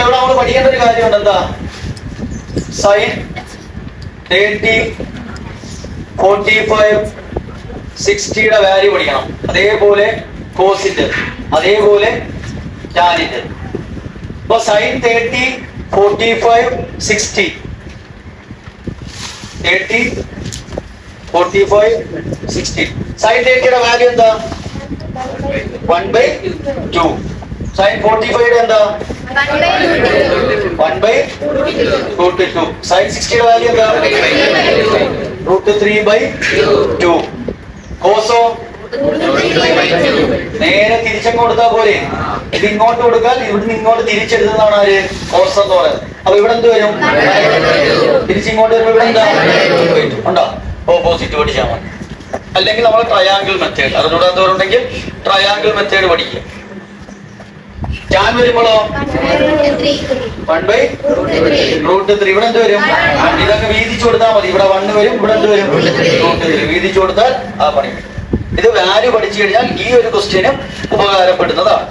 ഇവിടെ നമ്മൾ പഠിക്കേണ്ട ഒരു കാര്യമുണ്ട്. എന്താ? സൈൻ 30, 45, 60യുടെ വാല്യൂ പഠിക്കണം. അതേപോലെ കോസിന്റെ, അതേപോലെ ടാനിന്റെ. അപ്പൊ സൈൻ 30, 45, 60. 30, 45, 60. സൈൻ 30യുടെ വാല്യൂ എന്താ? 1/2. സൈൻ 45യുടെ എന്താ? 1/√2. സൈൻ 60യുടെ വാല്യൂ എന്താ? √3/2. കോസോ നേരെ തിരിച്ചങ്ങ് കൊടുത്താൽ പോലെ. ഇത് ഇങ്ങോട്ട് കൊടുത്താൽ ഇവിടുന്ന് ഇങ്ങോട്ട് തിരിച്ചെടുത്തതാണ് ആര്? കോസ് എന്ന് പറയുന്നത്. അപ്പൊ ഇവിടെ എന്ത് വരും? തിരിച്ചിങ്ങോട്ട് വരുമ്പോ ഇവിടെ എന്താ ഉണ്ടോ? ഓപ്പോസിറ്റ് പഠിച്ചാൽ മതി. അല്ലെങ്കിൽ നമ്മൾ ട്രയാങ്കിൾ മെത്തേഡ് അറിഞ്ഞൂടാത്തവരുണ്ടെങ്കിൽ ട്രയാങ്കിൾ മെത്തേഡ് പഠിക്കുക. ടാൻ വരുമ്പോഴോ 1/√3. ഇവിടെ എന്ത് വരും? ഇതൊക്കെ വീതിച്ചു കൊടുത്താൽ മതി. ഇവിടെ 1 വരും, ഇവിടെ എന്ത് വരും? √3. വീതിച്ചു കൊടുത്താൽ ആ പണി. ഇത് വാല്യൂ പഠിച്ചു കഴിഞ്ഞാൽ ഈ ഒരു ക്വസ്റ്റ്യനും ഉപകാരപ്പെടുന്നതാണ്.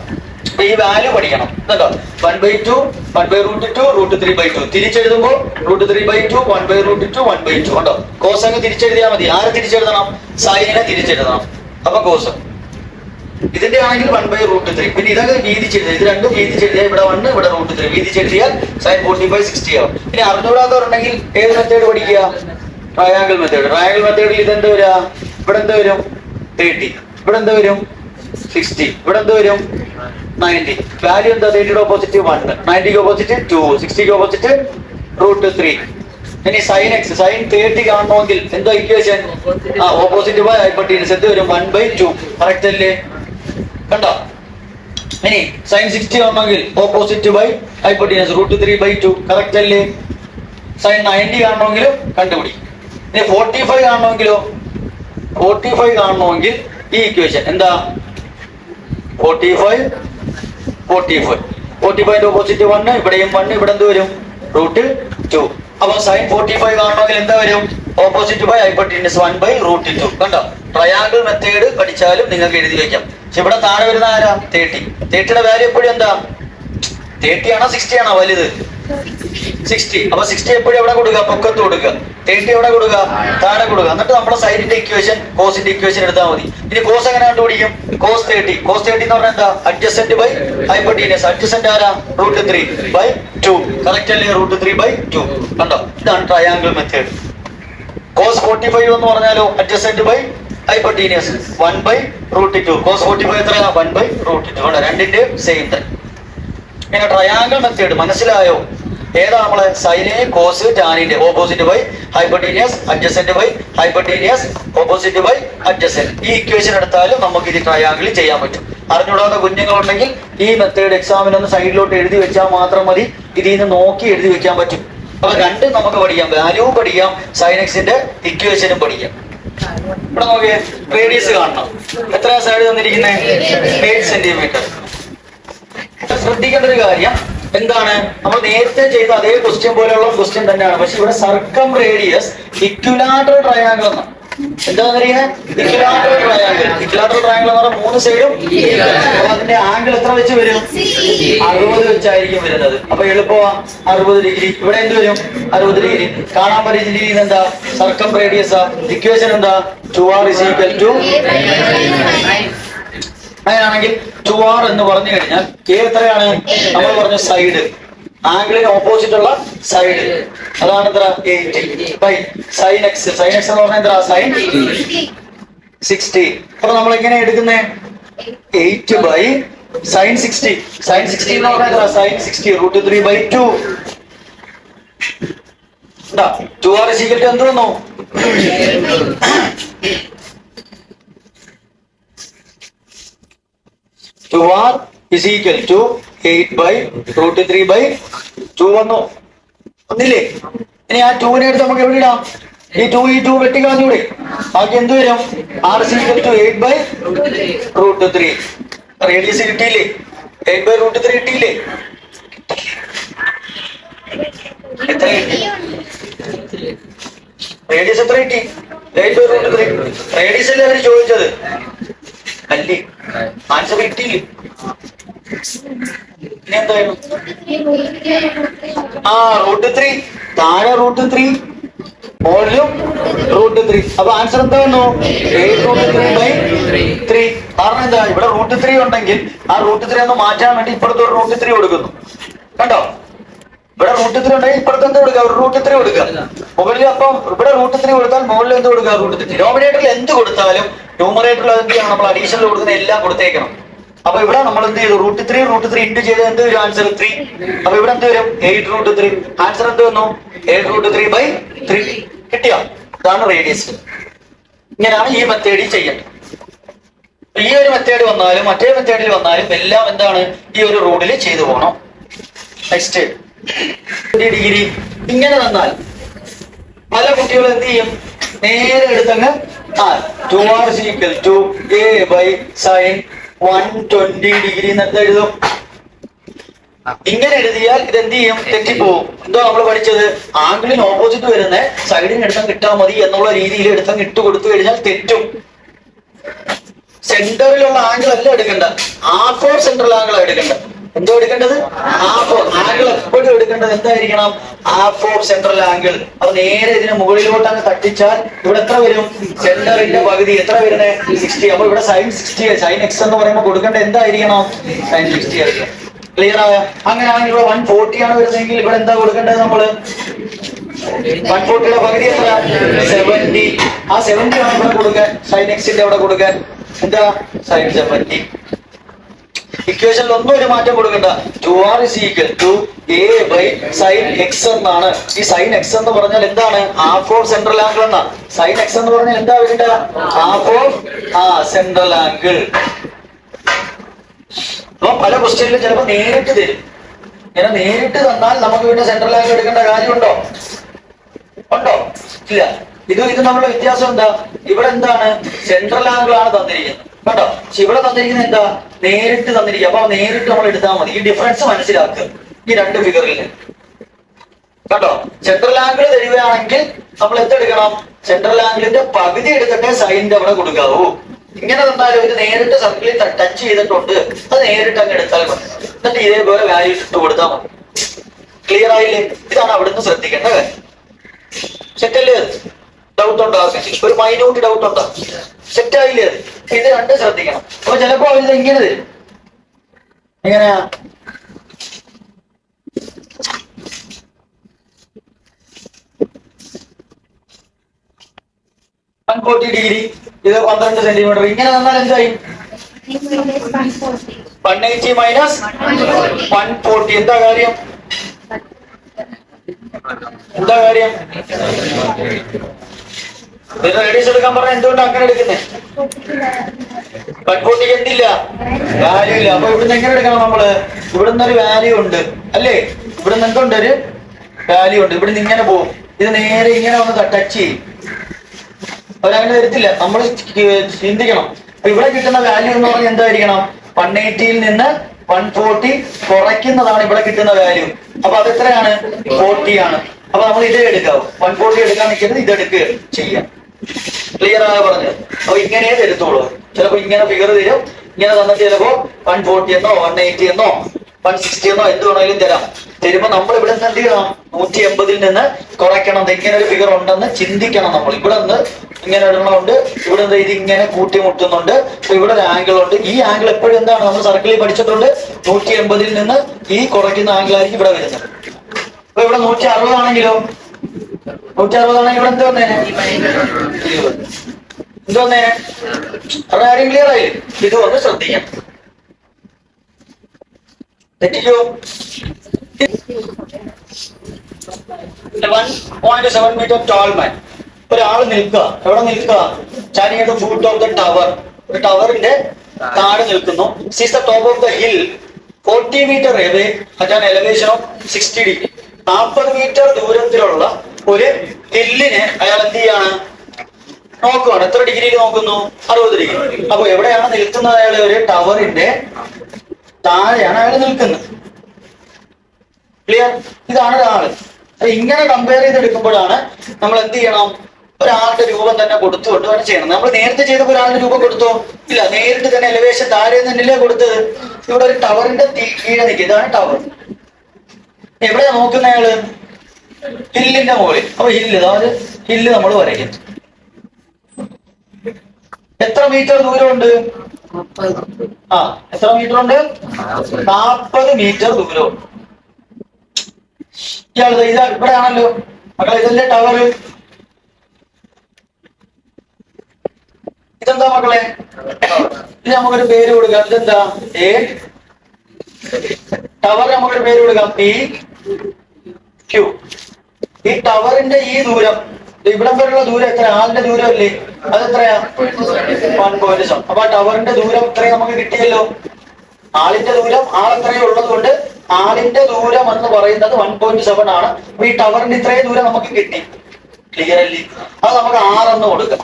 അപ്പൊ ഈ വാല്യൂ പഠിക്കണം. കേട്ടോ? 1/2, 1/√2, √3/2. തിരിച്ചെഴുതുമ്പോൾ √3/2, 1/√2, 1/2 ഉണ്ടോ? കോസ് അങ്ങ് തിരിച്ചെഴുതിയാൽ മതി. ആരെ തിരിച്ചെഴുതണം? സൈനിനെ തിരിച്ചെഴുതണം. അപ്പൊ കോസ് ഇതിന്റെ ആണെങ്കിൽ 1/√3. പിന്നെ ഇതൊക്കെ വീതിച്ചെഴുതുക. ഇത് രണ്ടും വീതിച്ചെഴുതിയാൽ ഇവിടെ 1, ഇവിടെ √3. വീതിച്ചെഴുതിയാൽ സൈൻ 45, 60 ആവും. ഇനി അറിഞ്ഞൂടാത്തവരുണ്ടെങ്കിൽ ഏത് മെത്തേഡ് പഠിക്കുക? Triangle method. ട്രയാങ്കിൾ മെത്തേഡിൽ ഇതെന്ത് വരിക? ഇവിടെ എന്ത് വരും? 30. ഇവിടെ എന്ത് വരും? 60. ഇവിടെ എന്ത് വരും? 90. വാല്യൂ എന്താ? 30യുടെ ഓപ്പോസിറ്റ് 1, 90ക്ക് ഓപ്പോസിറ്റ് 2, 60ക്ക് ഓപ്പോസിറ്റ് √3. ഇനി സൈൻ എക്സ്, സൈൻ 30 കാണണമെങ്കിൽ എന്താ ഇക്വേഷൻ? ഓപ്പോസിറ്റ് ബൈ ഹൈപ്പോട്ടീനസ് എന്ത് വരും? 1/2. കറക്റ്റ് അല്ലേ? കണ്ടോ? ഇനി സൈൻ 60 കാണണമെങ്കിൽ ഓപ്പോസിറ്റ് ബൈ ഹൈപ്പോട്ടീനസ് √3/2. കറക്റ്റ് അല്ലേ? സൈൻ 90 കാണണമെങ്കിലും കണ്ടുപിടിക്കും. ഇനി 45 കാണണമെങ്കിലോ? 45 കാണണമെങ്കിൽ ഈ ഇക്വേഷൻ എന്താ? 45ന്റെ ഓപ്പോസിറ്റ് 1, ഇവിടെയും 1, ഇവിടെ എന്ത് വരും? √2. അപ്പൊ സൈൻ 45 കാണണമെങ്കിൽ എന്താ വരും? Opposite by hypotenuse 1/√2. കണ്ടോ? ട്രയാങ്കിൾ മെത്തേഡ് പഠിച്ചാലും നിങ്ങൾക്ക് എഴുതി വെക്കാം. പക്ഷെ ഇവിടെ താഴെ വരുന്ന ആരാ? 30. 30യുടെ വാല്യൂ എപ്പോഴും എന്താ? 30 ആണോ 60 ആണോ വലുത്? 60. അപ്പൊ 60 എപ്പോഴും എവിടെ കൊടുക്കുക? പൊക്കത്ത് കൊടുക്കുക. 30 എവിടെ കൊടുക്കുക? താഴെ കൊടുക്കുക. എന്നിട്ട് നമ്മുടെ സൈഡിന്റെ ഇക്വേഷൻ, കോസിന്റെ ഇക്വേഷൻ എടുത്താൽ മതി. ഇനി കോസ് എങ്ങനെ കണ്ടുപിടിക്കും? cos 30 എന്ന് പറഞ്ഞാൽ എന്താ? Adjacent by ഹൈപ്പോട്ടീനസ്. അഡ്ജസന്റ് ആരാ? √3/2. കറക്റ്റ് അല്ലേ? √3/2. കണ്ടോ? ഇതാണ് ട്രയാങ്കിൾ മെത്തേഡ്. cos 45 എന്ന് പറഞ്ഞാലോ? Adjacent by hypotenuse 1/√2. cos 45 എത്രയാ? 1/√2. രണ്ടിന്റെ സെയിം തന്നെ. ഇങ്ങനെ ട്രയാങ്കിൾ മെത്തേഡ് മനസ്സിലായോ? ഏതാ നമ്മളെ? സൈന്, കോസ്, ടാനിന്റെ opposite by hypotenuse, adjacent by hypotenuse, opposite by adjacent. ഈ ഇക്വേഷൻ എടുത്താലും നമുക്ക് ഇത് ട്രയാങ്കിൾ ചെയ്യാൻ പറ്റും. അറിഞ്ഞുകൂടാത്ത കുഞ്ഞുങ്ങളുണ്ടെങ്കിൽ ഈ മെത്തേഡ് എക്സാമിനൊന്ന് സൈഡിലോട്ട് എഴുതി വെച്ചാൽ മാത്രം മതി. ഇതിൽ നിന്ന് നോക്കി എഴുതി വെക്കാൻ പറ്റും. അപ്പൊ രണ്ടും നമുക്ക് പഠിക്കാം. വാല്യൂ പഠിക്കാം, സൈൻ എക്സിന്റെ ഇക്വേഷനും പഠിക്കാം. ഇവിടെ നോക്കിയേ, റേഡിയസ് കാണണം. എത്ര സൈഡ് തന്നിരിക്കുന്നത്? 8 സെന്റിമീറ്റർ. ശ്രദ്ധിക്കേണ്ട ഒരു കാര്യം എന്താണ്? നമ്മൾ നേരത്തെ ചെയ്ത അതേ ക്വസ്റ്റ്യൻ പോലെയുള്ള ക്വസ്റ്റ്യൻ തന്നെയാണ്. പക്ഷെ ഇവിടെ സർക്കം റേഡിയസ് ഇക്വിലാറ്ററൽ ട്രയാങ്കിൾ എന്നാണ്. എന്താ പറയുന്നത്? Equilateral triangle. ഇക്വിലാറ്ററൽ ട്രയാങ്കിൾ എന്ന് പറഞ്ഞാൽ 3 സൈഡും. അതിന്റെ ആംഗിൾ എത്ര വെച്ച് വരും? 60 വെച്ചായിരിക്കും വരുന്നത്. അപ്പൊ എളുപ്പമാ 60 ഡിഗ്രി. ഇവിടെ എന്ത് വരും? 60 ഡിഗ്രി. കാണാൻ പറ്റുന്ന എന്താ? സർക്കം റേഡിയസ്. ഇക്വേഷൻ എന്താ? 2r = അങ്ങനെയാണെങ്കിൽ 2r എന്ന് പറഞ്ഞു കഴിഞ്ഞാൽ k എത്രയാണ്? നമ്മൾ പറഞ്ഞ സൈഡ്, ആംഗിളിന് ഓപ്പോസിറ്റ് ഉള്ള സൈഡ്, അതാണ് എത്ര? 8 by sine x. Sine x എന്ന് പറഞ്ഞാൽ എന്താ? സൈൻ 60. അപ്പൊ നമ്മൾ എങ്ങനെ എടുക്കുന്നേ? 8 ബൈ സൈൻ 60. സൈൻ 60 എന്ന് പറഞ്ഞാൽ എന്താ? സൈൻ 60 √3/2. 2r = എന്ത് വന്നു? 2r = 8/√3/2 വന്നു. ഒന്നില്ലേ? ഇനി ആ 2നെ എടുത്ത് നമുക്ക് എവിടെ ഇടാം? ഈ 2 വെട്ടിക്കളഞ്ഞൂടെ? ബാക്കി എന്ത് വരും? r = 8/√3. റേഡിയസ് കിട്ടിയില്ലേ? 8/√3 കിട്ടിയില്ലേ? എത്ര കിട്ടി? റേഡിയസ് എത്ര കിട്ടി? 8/√3. റേഡിയസ് അല്ലേ അവര് ചോദിച്ചത്? അല്ലേ? ആൻസർ കിട്ടിയില്ലേ? ഇനി എന്തായാലും ആ √3 താഴെ √3 മുകളിലും √3. അപ്പൊ ആൻസർ എന്താ വന്നു? 8√3/3. കാരണം എന്താ, ഇവിടെ √3 ഉണ്ടെങ്കിൽ ആ √3 ഒന്ന് മാറ്റാൻ വേണ്ടി ഇപ്പുറത്ത് ഒരു √3 കൊടുക്കുന്നു. കണ്ടോ, ഇവിടെ √3 ഉണ്ടെങ്കിൽ ഇപ്പുറത്ത് എന്ത് കൊടുക്കുക? ഒരു √3 കൊടുക്കുക. മുകളിൽ അപ്പം ഇവിടെ √3 കൊടുത്താൽ മുകളിൽ എന്ത് കൊടുക്കുക? √3. ഡിനോമിനേറ്ററിൽ എന്ത് കൊടുത്താലും ന്യൂമറേറ്ററിൽ എന്ത് ചെയ്യണം? നമ്മൾ അഡീഷണൽ കൊടുക്കുന്ന എല്ലാം കൊടുത്തേക്കണം. അപ്പൊ ഇവിടെ നമ്മൾ എന്ത് ചെയ്തു? √3 ഇൻറ്റു ചെയ്ത് എന്ത് വരും? ആൻസർ 3. അപ്പൊ ഇവിടെ എന്ത് വരും? 8√3. ആൻസർ എന്ത് വന്നു? 8√3/3. കിട്ടിയോ? ഇതാണ് റേഡിയസ്. ഇങ്ങനെയാണ് ഈ മെത്തേഡിൽ ചെയ്യേണ്ടത്. ഈ ഒരു മെത്തേഡ് വന്നാലും മറ്റേ മെത്തേഡിൽ വന്നാലും എല്ലാം എന്താണ്? ഈ ഒരു റൂളിൽ ചെയ്തു പോകണം. നെക്സ്റ്റ് ഡിഗ്രി ഇങ്ങനെ തന്നാൽ പല കുട്ടികളും എന്ത് ചെയ്യും? നേരെ എടുത്തങ്ങ് 2r = a/sin 120 ഡിഗ്രി എന്നൊക്കെ എഴുതും. ഇങ്ങനെ എഴുതിയാൽ ഇത് എന്ത് ചെയ്യും? തെറ്റിപ്പോവും. എന്തോ നമ്മൾ പഠിച്ചത്, ആംഗിളിന് ഓപ്പോസിറ്റ് വരുന്ന സൈഡിന് എടുത്തം കിട്ടാൻ മതി എന്നുള്ള രീതിയിൽ എടുത്തം ഇട്ട് കൊടുത്തു കഴിഞ്ഞാൽ തെറ്റും. സെന്ററിലുള്ള ആംഗിൾ അല്ല എടുക്കേണ്ട, ഹാഫ് ഓഫ് സെൻട്രൽ ആംഗിൾ എടുക്കേണ്ട. എന്തോ എടുക്കേണ്ടത്? Half angle. എപ്പോഴും എടുക്കേണ്ടത് എന്തായിരിക്കണം? Half of central angle. അപ്പൊ നേരെ ഇതിന് മുകളിലോട്ട് അങ്ങ് തട്ടിച്ചാൽ ഇവിടെ എത്ര വരും? സെന്ററിന്റെ പകുതി എത്ര വരുന്നത്? 60. അപ്പൊ ഇവിടെ sin 60, sin x എന്ന് പറയുമ്പോൾ കൊടുക്കേണ്ട എന്തായിരിക്കണം? sin 60 ആയിരിക്കും. ക്ലിയർ ആയ? അങ്ങനെയാണെങ്കിൽ ഇവിടെ 140 ആണ് വരുന്നതെങ്കിൽ ഇവിടെ എന്താ കൊടുക്കേണ്ടത്? നമ്മള് 140യുടെ പകുതി എത്ര? 70. ആ 70 ആണ് ഇവിടെ കൊടുക്കാൻ, sin x ന്റെ അവിടെ കൊടുക്കാൻ. എന്താ? sin 70. ഇക്വേഷനിൽ ഒന്നും ഒരു മാറ്റം കൊടുക്കണ്ട. 2r = a/sin x എന്നാണ്. ഈ sin x എന്ന് പറഞ്ഞാൽ എന്താണ്? ഹാഫ് ഓഫ് സെൻട്രൽ ആംഗിൾ എന്നാ. sin x എന്ന് പറഞ്ഞാൽ എന്താ വരേണ്ട? Half of central angle. അപ്പൊ പല ക്വസ്റ്റ്യനിലും ചിലപ്പോൾ നേരിട്ട് തരും. ഇങ്ങനെ നേരിട്ട് തന്നാൽ നമുക്ക് പിന്നെ സെൻട്രൽ ആംഗിൾ എടുക്കേണ്ട കാര്യമുണ്ടോ? ഉണ്ടോ? ഇല്ല. ഇത് നമ്മുടെ വ്യത്യാസം എന്താ? ഇവിടെ എന്താണ്? സെൻട്രൽ ആംഗിൾ ആണ് തന്നിരിക്കുന്നത്. കേട്ടോ, പക്ഷെ ഇവിടെ തന്നിരിക്കുന്നത് എന്താ? നേരിട്ട് തന്നിരിക്കുക. അപ്പൊ നേരിട്ട് നമ്മൾ എടുത്താൽ മതി. ഈ ഡിഫറൻസ് മനസ്സിലാക്കുക ഈ രണ്ട് ഫിഗറിൽ. കേട്ടോ, സെൻട്രൽ ആംഗിൾ തരികയാണെങ്കിൽ നമ്മൾ എന്തെടുക്കണം? സെൻട്രൽ ആംഗിളിന്റെ പകുതി എടുത്തിട്ട് സൈനിന്റെ അവിടെ കൊടുക്കാവൂ. ഇങ്ങനെ തന്നാലും ഇത് നേരിട്ട് സർക്കിളിൽ ടച്ച് ചെയ്തിട്ടുണ്ട്, അത് നേരിട്ട് അങ്ങ് എടുത്താൽ മതി. എന്നിട്ട് ഇതേപോലെ വാല്യൂ ഇട്ട് കൊടുത്താൽ മതി. ക്ലിയർ ആയില്ലേ? ഇതാണ് അവിടുന്ന് ശ്രദ്ധിക്കേണ്ട കാര്യം. സെറ്റല്ലേ? ഡൗട്ട് ഉണ്ടോ? ഒരു മൈന്യൂട്ട് ഡൗട്ട് ഉണ്ടോ? സെറ്റ് ആയില്ലേ? ഇത് രണ്ടും ശ്രദ്ധിക്കണം. അപ്പൊ ചിലപ്പോ അവരിത് ഇങ്ങനെ തരും. എങ്ങനെയാ? ഡിഗ്രി, ഇത് 12 സെന്റിമീറ്റർ. ഇങ്ങനെ തന്നാൽ എന്തായി? 180 മൈനസ് 140. എന്താ കാര്യം? എന്താ കാര്യം? റേഡിയസ് എടുക്കാൻ പറഞ്ഞാൽ എന്തുകൊണ്ട് അങ്ങനെ എടുക്കുന്നത്? 140 എന്തില്ല? വാല്യൂ ഇല്ല. അപ്പൊ ഇവിടുന്ന് എങ്ങനെ എടുക്കണം? നമ്മള് ഇവിടുന്ന് ഒരു വാല്യൂ ഉണ്ട് അല്ലേ? ഇവിടുന്ന് എന്തുണ്ട്? ഒരു വാല്യൂ ഉണ്ട്. ഇവിടുന്ന് ഇങ്ങനെ പോകും. ഇത് നേരെ ഇങ്ങനെ വന്ന് ടച്ച് ചെയ്യും. അവരങ്ങനെ വരത്തില്ല. നമ്മൾ ചിന്തിക്കണം. അപ്പൊ ഇവിടെ കിട്ടുന്ന വാല്യൂ എന്ന് പറഞ്ഞാൽ എന്തായിരിക്കണം? 180ൽ നിന്ന് 140 കുറയ്ക്കുന്നതാണ് ഇവിടെ കിട്ടുന്ന വാല്യൂ. അപ്പൊ അത് എത്രയാണ്? 40 ആണ്. അപ്പൊ നമ്മൾ ഇതേ എടുക്കാവൂ. 140 എടുക്കാൻ നിൽക്കുന്നത് ഇതെടുക്കുക ചെയ്യാം. ക്ലിയർ ആയ പറഞ്ഞത്? അപ്പൊ ഇങ്ങനെ എടുത്തോളൂ. ചിലപ്പോ ഇങ്ങനെ ഫിഗർ തരും. ഇങ്ങനെ തന്നിട്ട് ചിലപ്പോ 140 എന്നോ 180 എന്നോ 160 എന്നോ എന്ത് വേണമെങ്കിലും തരാം. തരുമ്പോ നമ്മൾ ഇവിടെ നിന്ന് എന്ത് ചെയ്യണം? 180ൽ നിന്ന് കുറയ്ക്കണം. ഇങ്ങനെ ഒരു ഫിഗർ ഉണ്ടെന്ന് ചിന്തിക്കണം നമ്മൾ. ഇവിടെ നിന്ന് ഇങ്ങനെ ഇടണമുണ്ട്, ഇവിടെ നിന്ന് ഇത് ഇങ്ങനെ കൂട്ടിമുട്ടുന്നുണ്ട്, ഇവിടെ ഒരു ആംഗിൾ ഉണ്ട്. ഈ ആംഗിൾ എപ്പോഴും എന്താണ്? നമ്മൾ സർക്കിളിൽ പഠിച്ചിട്ടുണ്ട്. 180ൽ നിന്ന് ഈ കുറയ്ക്കുന്ന ആംഗിൾ ആയിരിക്കും ഇവിടെ വരുന്നത്. അപ്പൊ ഇവിടെ 160 ആണെങ്കിലോ? 160 ആണെങ്കിൽ ഇവിടെ എന്ത് വന്നേനെ? എന്ത് വന്നേനെ? അവിടെ ആരും ക്ലിയർ ആയില്ലേ? ഇത് ഒന്ന് ശ്രദ്ധിക്കണം. തെറ്റിക്കോ? 1.7 മീറ്റർ ടോൾ മാൻ. ഒരാൾ നിൽക്കുക. എവിടെ നിൽക്കുക? Standing at the foot of the tower. ഒരു ടവറിന്റെ താഴെ നിൽക്കുന്നു. Sees the top of the hill 40 metre away at an elevation of 60 degree. 40 metre ദൂരത്തിലുള്ള ഒരു ഹില്ലിനെ അയാൾ എന്ത് ചെയ്യാണ്? നോക്കുവാണ്. എത്ര ഡിഗ്രിയിൽ നോക്കുന്നു? 60 ഡിഗ്രി. അപ്പൊ എവിടെയാണ് നിൽക്കുന്നത്? അയാൾ ഒരു ടവറിന്റെ താഴെയാണ് അയാൾ നിൽക്കുന്നത്. ക്ലിയർ? ഇതാണ് ഒരാള്. ഇങ്ങനെ കമ്പയർ ചെയ്തെടുക്കുമ്പോഴാണ് നമ്മൾ എന്ത് ചെയ്യണം? ഒരാളുടെ രൂപം തന്നെ കൊടുത്തുകൊണ്ട് വേണം ചെയ്യണം. നമ്മൾ നേരത്തെ ചെയ്തപ്പോൾ ഒരാളുടെ രൂപം കൊടുത്തോ? ഇല്ല. നേരിട്ട് തന്നെ എലിവേഷൻ താഴെ തന്നെയല്ലേ കൊടുത്തത്. ഇവിടെ ഒരു ടവറിന്റെ കീഴെ നിൽക്കുക. ഇതാണ് ടവർ. എവിടെയാ നോക്കുന്ന അയാള്? ഹില്ലിന്റെ മുകളിൽ. അപ്പൊ ഹില്ല്, അതായത് ഹില്ല് നമ്മൾ വരയ്ക്കും. എത്ര മീറ്റർ ദൂരമുണ്ട്? ആ, എത്ര മീറ്റർ ഉണ്ട്? 40 മീറ്റർ ദൂരമുണ്ട്. ഇയാള് ഇതാ ഇവിടെ ആണല്ലോ മക്കളെ, ഇതല്ലേ ടവർ. ഇതെന്താ മക്കളെ? ഇത് നമുക്കൊരു പേര് കൊടുക്കാം. ഇതെന്താ? എ. ടവർ നമുക്കൊരു പേര് കൊടുക്കാം, പി ക്യൂ. ഈ ടവറിന്റെ ഈ ദൂരം, ഇവിടം വരെയുള്ള ദൂരം എത്ര? ആളിന്റെ ദൂരം അല്ലേ? അതെത്രയാ? 1.7. അപ്പൊ ആ ടവറിന്റെ ദൂരം ഇത്രയും നമുക്ക് കിട്ടിയല്ലോ. ആളിന്റെ ദൂരം ആളെത്രയും ഉള്ളത് കൊണ്ട് ആളിന്റെ ദൂരം എന്ന് പറയുന്നത് 1.7 ആണ്. അപ്പൊ ഈ ടവറിന്റെ ഇത്രയും ദൂരം നമുക്ക് കിട്ടി. ക്ലിയർ അല്ലേ? അത് നമുക്ക് 6 എന്ന് കൊടുക്കാം.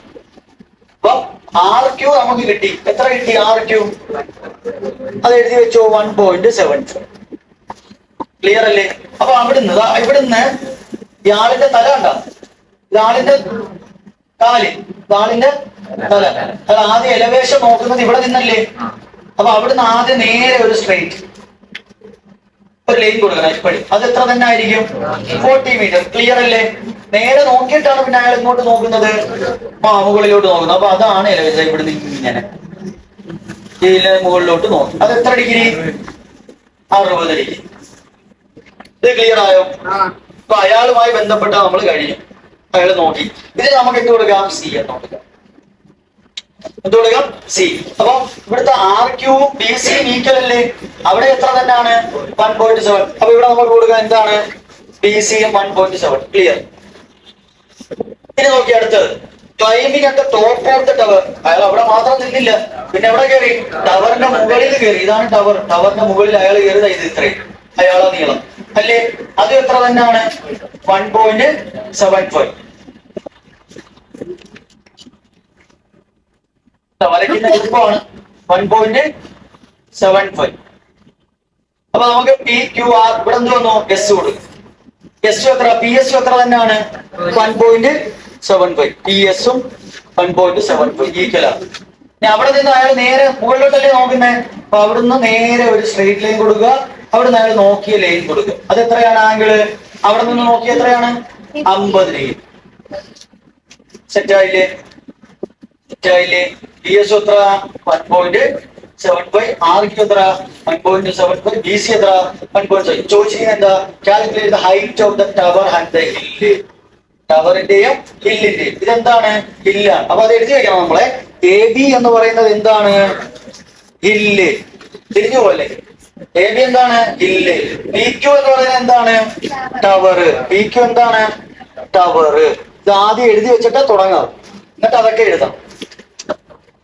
അപ്പൊ RQ നമുക്ക് കിട്ടി. എത്ര കിട്ടി RQ? അത് എഴുതി വെച്ചോ, 1.7. ക്ലിയർ അല്ലേ? അപ്പൊ ഇവിടുന്ന് ഇയാളിന്റെ തല കണ്ട, ഇതാളിന്റെ കാല്, ഇതാളിന്റെ തല. അത് ആദ്യം എലവേഷൻ നോക്കുന്നത് ഇവിടെ നിന്നല്ലേ? അപ്പൊ അവിടുന്ന് ആദ്യം നേരെ ഒരു സ്ട്രെയിറ്റ് ഒരു ലൈൻ കൊടുക്കണം എപ്പോഴും. അത് എത്ര തന്നെ ആയിരിക്കും? 40 മീറ്റർ. ക്ലിയർ അല്ലേ? നേരെ നോക്കിയിട്ടാണ് പിന്നെ അയാൾ ഇങ്ങോട്ട് നോക്കുന്നത്, മുകളിലോട്ട് നോക്കുന്നത്. അപ്പൊ അതാണ് എലവേഷൻ. ഇവിടുന്ന് ഇങ്ങനെ ഇതിലെ മുകളിലോട്ട് നോക്കും. അത് എത്ര ഡിഗ്രി? 60 ഡിഗ്രി. ഇത് ക്ലിയർ ആയോ? അപ്പൊ അയാളുമായി ബന്ധപ്പെട്ട നമ്മൾ കഴിഞ്ഞു. അയാൾ നോക്കി. ഇതിന് നമുക്ക് എന്ത് കൊടുക്കാം? സി എന്ന് കൊടുക്കാം. എന്ത് കൊടുക്കാം? സി. അപ്പൊ ഇവിടുത്തെ RQ BC ഈക്വൽ അല്ലേ? അവിടെ എത്ര തന്നെയാണ്? 1.7. അപ്പൊ ഇവിടെ നമുക്ക് കൊടുക്കാം എന്താണ്? BC 1.7. ക്ലിയർ. ഇനി നോക്കി അടുത്തത്, climbing at top of the tower. അയാൾ അവിടെ മാത്രം നിന്നില്ല, പിന്നെ എവിടെ കയറി? ടവറിന്റെ മുകളിൽ കയറി. ഇതാണ് ടവർ. ടവറിന്റെ മുകളിൽ അയാൾ കയറിയത് ഇത് ഇത്രയും അയാളെ നീളം അല്ലേ? അത് എത്ര തന്നെയാണ്? 1.75. വരയ്ക്കുന്ന എളുപ്പമാണ്. 1.75. അപ്പൊ നമുക്ക് PQR ഇവിടെ എന്ത് വന്നു? എസ് കൊടുക്കും. എസ് എത്ര? PSU എത്ര തന്നെയാണ്? 1.75. PS-ഉം 1.75 ഈക്വലാണ്. ഇനി അവിടെ നിന്ന് അയാൾ നേരെ മുകളിലോട്ടല്ലേ നോക്കുന്നേ? അപ്പൊ അവിടുന്ന് നേരെ ഒരു സ്ട്രെയിറ്റ് ലൈൻ കൊടുക്കുക. അവിടുന്ന് അയാൾ നോക്കിയ ലൈൻ കൊടുക്കുക. അത് എത്രയാണ് ആംഗിള്? അവിടെ നിന്ന് നോക്കിയ എത്രയാണ്? 50 ഡിഗ്രി. സെറ്റായില്ലേ? സെറ്റായില്ലേ? PSU എത്ര? 1.75. RQ എത്ര? 1.75. BC എത്ര? 1.7. ചോദിച്ചിരിക്കുന്നത് എന്താ? Calculate the height of the tower and the hill. ടവറിന്റെയും ഹില്ലിന്റെയും. ഇതെന്താണ്? ഹില്ലാണ്. അപ്പൊ അത് എഴുതി വെക്കണം നമ്മളെ. AB എന്ന് പറയുന്നത് എന്താണ്? ഹില്ല്. തിരിഞ്ഞു പോലെ AB എന്താണ്? ഹില്ല്. PQ എന്ന് പറയുന്നത് എന്താണ്? ടവർ. PQ എന്താണ്? ടവർ. ഇത് ആദ്യം എഴുതി വെച്ചിട്ട് തുടങ്ങാം, എന്നിട്ട് അതൊക്കെ എഴുതാം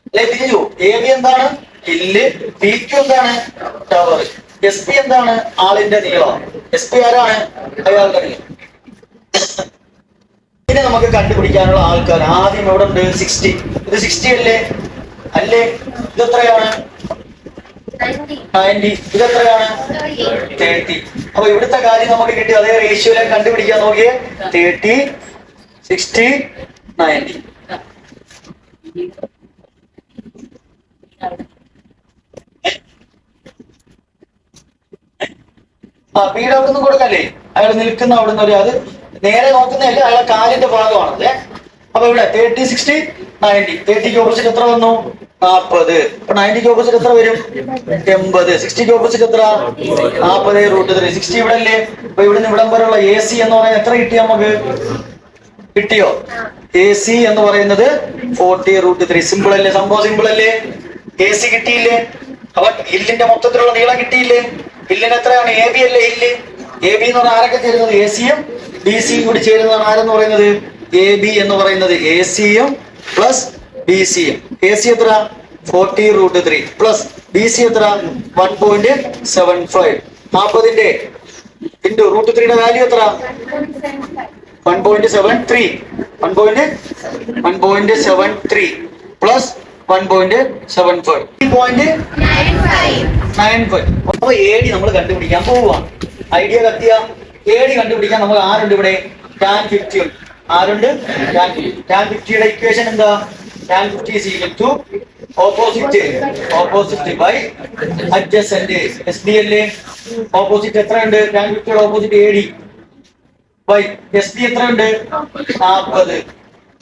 അല്ലെ? തിരിഞ്ഞു. AB എന്താണ്? ഹില്ല്. PQ എന്താണ്? ടവർ. SP എന്താണ്? ആളിന്റെ നീളം. SP ആരാണ്? അയാളുടെ നീളം. ഇതിനെ നമുക്ക് കണ്ടുപിടിക്കാനുള്ള ആൾക്കാർ ആദ്യം എവിടെ ഉണ്ട്? 60. ഇത് 60 അല്ലേ? അല്ലേ? ഇതെത്രയാണ്? 90. ഇതെത്രയാണ്? 30. അപ്പൊ ഇവിടുത്തെ കാര്യം നമുക്ക് കിട്ടി. അതേ റേഷ്യോയിലേക്ക് കണ്ടുപിടിക്കാൻ നോക്കിയേ. 30, 60, 90. വീട് അവിടെ നിന്ന് കൊടുക്കല്ലേ? അയാൾ നിൽക്കുന്ന അവിടുന്ന് ഒരു അത് നേരെ നോക്കുന്നതല്ലേ? അയാളെ കാലിന്റെ ഭാഗമാണല്ലേ? അപ്പൊ ഇവിടെ 30, 60, 90. 30ക്ക് ഓപ്പോസിറ്റ് എത്ര വന്നു? 40. അപ്പൊ 90ക്ക് ഓപ്പോസിറ്റ് എത്ര വരും? 80. 60ക്ക് ഓപ്പോസിറ്റ് എത്ര? 40√3. 60 ഇവിടെ അല്ലേ? അപ്പൊ ഇവിടുന്ന് ഇവിടം വരെയുള്ള AC എന്ന് പറയുന്നത് എത്ര കിട്ടി നമുക്ക്? കിട്ടിയോ? AC എന്ന് പറയുന്നത് 40√3. സിമ്പിൾ അല്ലേ? സംഭവം സിമ്പിൾ അല്ലേ? AC കിട്ടിയില്ലേ? അപ്പൊ ഹില്ലിന്റെ മൊത്തത്തിലുള്ള നീളം കിട്ടിയില്ലേ? ഹില്ലിന് എത്രയാണ്? AB അല്ലേ ഹില്ല്? AB എന്ന് പറഞ്ഞാൽ ആരൊക്കെ ചേരുന്നത്? AC-യും BC-യും കൂടി ചേരുന്നതാണ് ആരെന്ന് പറയുന്നത്? AB എന്ന് പറയുന്നത് AC-യും പ്ലസ് BC-യും. AC എത്ര? 40√3 പ്ലസ് BC എത്ര? 1.75. 40ന്റെ ഇൻറ്റു √3യുടെ വാല്യൂ എത്ര? 1.73. 1.73 പ്ലസ് 1.75. 95. അപ്പൊ AD നമ്മൾ കണ്ടുപിടിക്കാൻ പോവുകയാണ്. ഐഡിയ കത്തിയ AD കണ്ടുപിടിക്കാൻ നമുക്ക് ആരുണ്ട് ഇവിടെ? tan 50 ഉണ്ട്. ആരുണ്ട്? tan 50. tan 50യുടെ ഇക്വേഷൻ എന്താ? tan 50 is equal to opposite by adjacent. S D അല്ലേ? ഓപ്പോസിറ്റ് എത്ര ഉണ്ട്? Tan 50 opposite AD by S D എത്ര ഉണ്ട്? 40.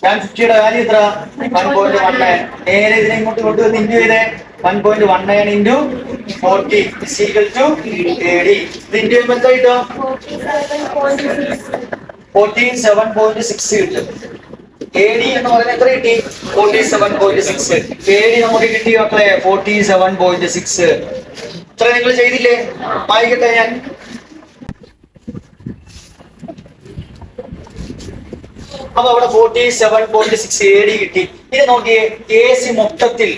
ടാൻ 50യുടെ വാല്യൂ എത്ര? 1.19. നേരെ ഇതിനെ ഇങ്ങോട്ട് കൊണ്ടുവന്ന് ഇൻറ്റു ചെയ്തേ. 1.19 into 40 is equal to AD. ഇത് ഇൻറ്റു ചെയ്യുമ്പോൾ എന്താ കിട്ടും? 47.6 കിട്ടും. AD എന്ന് പറയുന്നത് എത്ര കിട്ടി? 47.6. AD നമുക്ക് കിട്ടി മക്കളെ 47.6. ഇത്ര നിങ്ങൾ ചെയ്തില്ലേ? വായിക്കട്ടെ ഞാൻ. അപ്പൊ അവിടെ 47.6 AD കിട്ടി. ഇത് നോക്കിയേ, AC മൊത്തത്തിൽ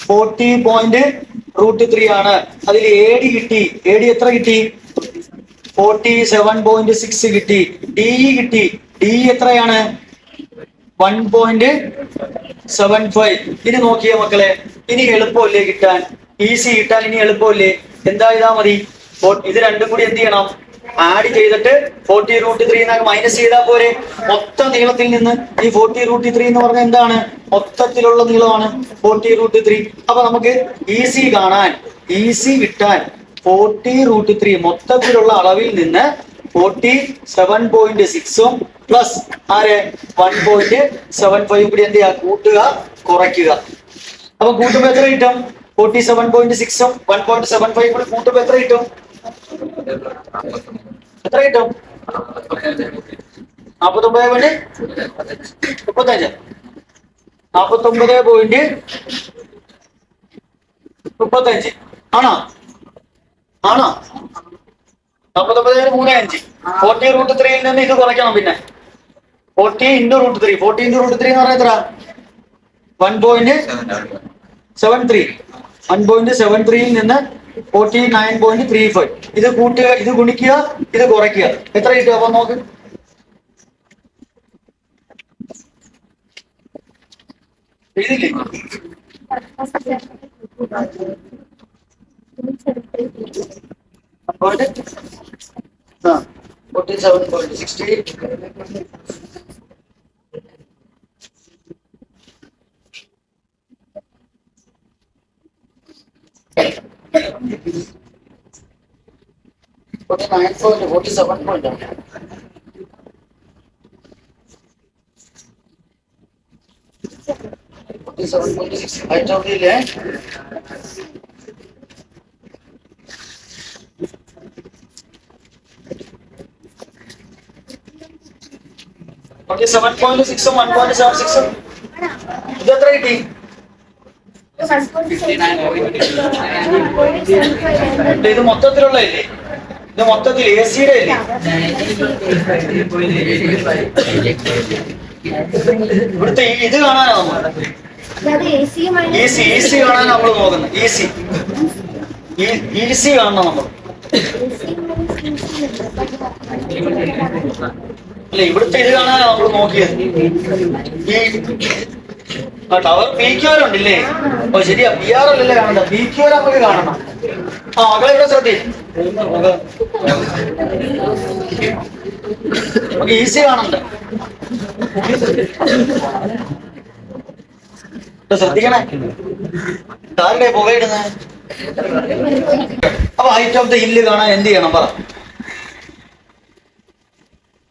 40.3 ആണ്. അതിൽ AD കിട്ടി. AD എത്ര കിട്ടി? 47.6 കിട്ടി. DE കിട്ടി. DE എത്രയാണ്? 1.75. ഇനി നോക്കിയേ മക്കളെ, ഇനി എളുപ്പമല്ലേ കിട്ടാൻ? ഈസി കിട്ടാൻ ഇനി എളുപ്പമല്ലേ? എന്താ ചെയ്താ മതി? ഇത് രണ്ടും കൂടി എന്ത് ചെയ്യണം? ആഡ് ചെയ്തിട്ട് 40√3 മൈനസ് ചെയ്താൽ പോരെ? മൊത്തം നീളത്തിൽ നിന്ന് ഈ 40√3 എന്ന് പറഞ്ഞാൽ എന്താണ്? മൊത്തത്തിലുള്ള നീളമാണ് 40√3. അപ്പൊ നമുക്ക് ഈസി കാണാൻ, ഈസി കിട്ടാൻ 40√3 മൊത്തത്തിലുള്ള അളവിൽ നിന്ന് 47.6 പ്ലസ് 1.75 കൂടി എന്ത് ചെയ്യുക? കൂട്ടുക, കുറയ്ക്കുക. അപ്പൊ കൂട്ടുമ്പോ എത്ര കിട്ടും? 47.6 1.75 കൂടി കൂട്ടുമ്പോ എത്ര കിട്ടും? എത്ര കിട്ടും? 49.35. 49.35 ആണോ? 49.35. 40√3 നിന്ന് ഇത് കുറയ്ക്കണം. പിന്നെ 40 × √3. 40 × √3 എന്ന് പറഞ്ഞാൽ എത്ര? 1.73. 1.73 നിന്ന് 49.35. ഇത് കൂട്ടുക, ഇത് ഗുണിക്കുക, ഇത് കുറയ്ക്കുക. എത്ര കിട്ടും? അപ്പൊ നോക്ക്. ഇതില്ലേ 47.60. ില്ലേ 47.6 1.76. ഇത് എത്ര കിട്ടി? ഇത് മൊത്തത്തിലുള്ളതല്ലേ? ഇത് മൊത്തത്തിൽ AC-യുടെ അല്ലേ? ഇവിടുത്തെ ഇത് കാണാനാ നമ്മൾ ഈസി കാണാൻ നമ്മൾ നോക്കുന്നത്. ഈസി കാണണം നമ്മൾ. അല്ല, ഇവിടുത്തെ ഇത് കാണാനാ നമ്മൾ നോക്കിയത്. ഈ ടവർ PQR ഉണ്ടല്ലേ? ഓ ശരിയാ, PR അല്ലല്ലേ കാണണ്ട, PQR നമുക്ക് കാണണം. മകളെ ഇവിടെ ശ്രദ്ധിക്കും. നമുക്ക് ഈസി കാണണ്ട. ശ്രദ്ധിക്കണേ, താരുടെ പുകയിടുന്ന. അപ്പൊ ഹൈറ്റ് ഓഫ് ദ ഹില്ല് കാണാൻ എന്ത് ചെയ്യണം പറ?